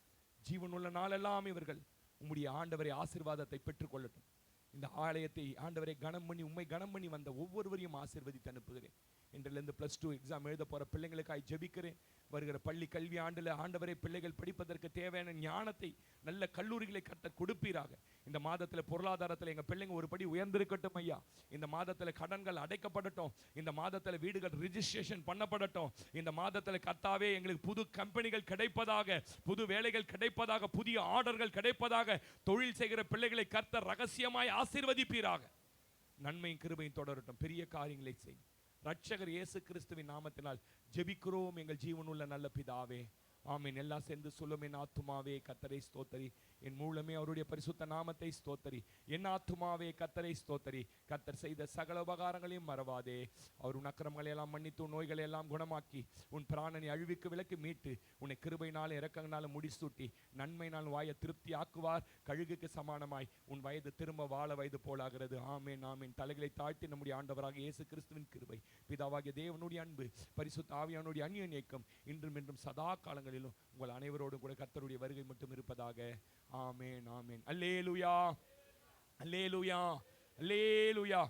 ஜீவனுள்ள நாளெல்லாம் இவர்கள் உம்முடைய ஆண்டவரை ஆசீர்வாதத்தை பெற்றுக்கொள்ளட்டும். இந்த ஆலயத்தை ஆண்டவரை கனம் பண்ணி உம்மை கனம் பண்ணி வந்த ஒவ்வொருவரையும் ஆசீர்வதித்து அனுப்புகிறேன். இன்றிலிருந்து +2 எக்ஸாம் எழுத போற பிள்ளைங்களுக்காய் ஜெபிக்கிறேன். வருகிற பள்ளி கல்வி ஆண்டுல ஆண்டவரை பிள்ளைகள் படிப்பதற்கு தேவையான ஞானத்தை நல்ல கல்லூரிகளை கட்ட கொடுப்பீராக. இந்த மாதத்துல பொருளாதாரத்தில் எங்க பிள்ளைங்க ஒரு படி உயர்ந்திருக்கட்டும் ஐயா. இந்த மாதத்துல கடன்கள் அடைக்கப்படட்டும். இந்த மாதத்துல வீடுகள் ரிஜிஸ்ட்ரேஷன் பண்ணப்படட்டும். இந்த மாதத்துல கர்த்தாவே எங்களுக்கு புது கம்பெனிகள் கிடைப்பதாக, புது வேலைகள் கிடைப்பதாக, புதிய ஆர்டர்கள் கிடைப்பதாக, தொழில் செய்கிற பிள்ளைகளை கர்த்தர் ரகசியமாய் ஆசீர்வதிப்பீராக. நன்மையும் கிருபையும் தொடரட்டும். பெரிய காரியங்களை செய். ரட்சகர் இயேசு கிறிஸ்துவின் நாமத்தினால் ஜெபிக்கிறோம் எங்கள் ஜீவனுள்ள நல்ல பிதாவே, ஆமென். எல்லாம் சேர்ந்து சொல்லும். என் ஆத்துமாவே கர்த்தரை ஸ்தோத்தரி, என் மூலமே அவருடைய பரிசுத்த நாமத்தை ஸ்தோத்தரி. என் ஆத்துமாவே கர்த்தரை ஸ்தோத்தரி. கர்த்தர் செய்த சகல உபகாரங்களையும் மறவாதே. அவர் உன் அக்கிரமங்களை எல்லாம் மன்னித்து உன் நோய்களை எல்லாம் குணமாக்கி உன் பிராணனை அழிவுக்கு விலக்கி மீட்டு உன்னை கிருபையினாலும் இரக்கங்களாலும் முடிசூட்டி நன்மையினால் வாயை திருப்தி ஆக்குவார். கழுகுக்கு சமானமாய் உன் வயது திரும்ப வாழ வயது போலாகிறது. ஆமென், ஆமென். தலைகளை தாழ்த்தி நம்முடைய ஆண்டவராக இயேசு கிறிஸ்துவின் கிருபை, பிதாவாகிய தேவனுடைய அன்பு, பரிசுத்த ஆவியானுடைய அந்நிய ஐக்கியம் இன்றும் என்றும் சதா காலங்களிலும் உங்கள் அனைவரோடும் கூட கர்த்தருடைய வருகை மட்டும் இருப்பதாக. ஆமென், ஆமென். அல்லேலூயா, அல்லேலூயா, அல்லேலூயா.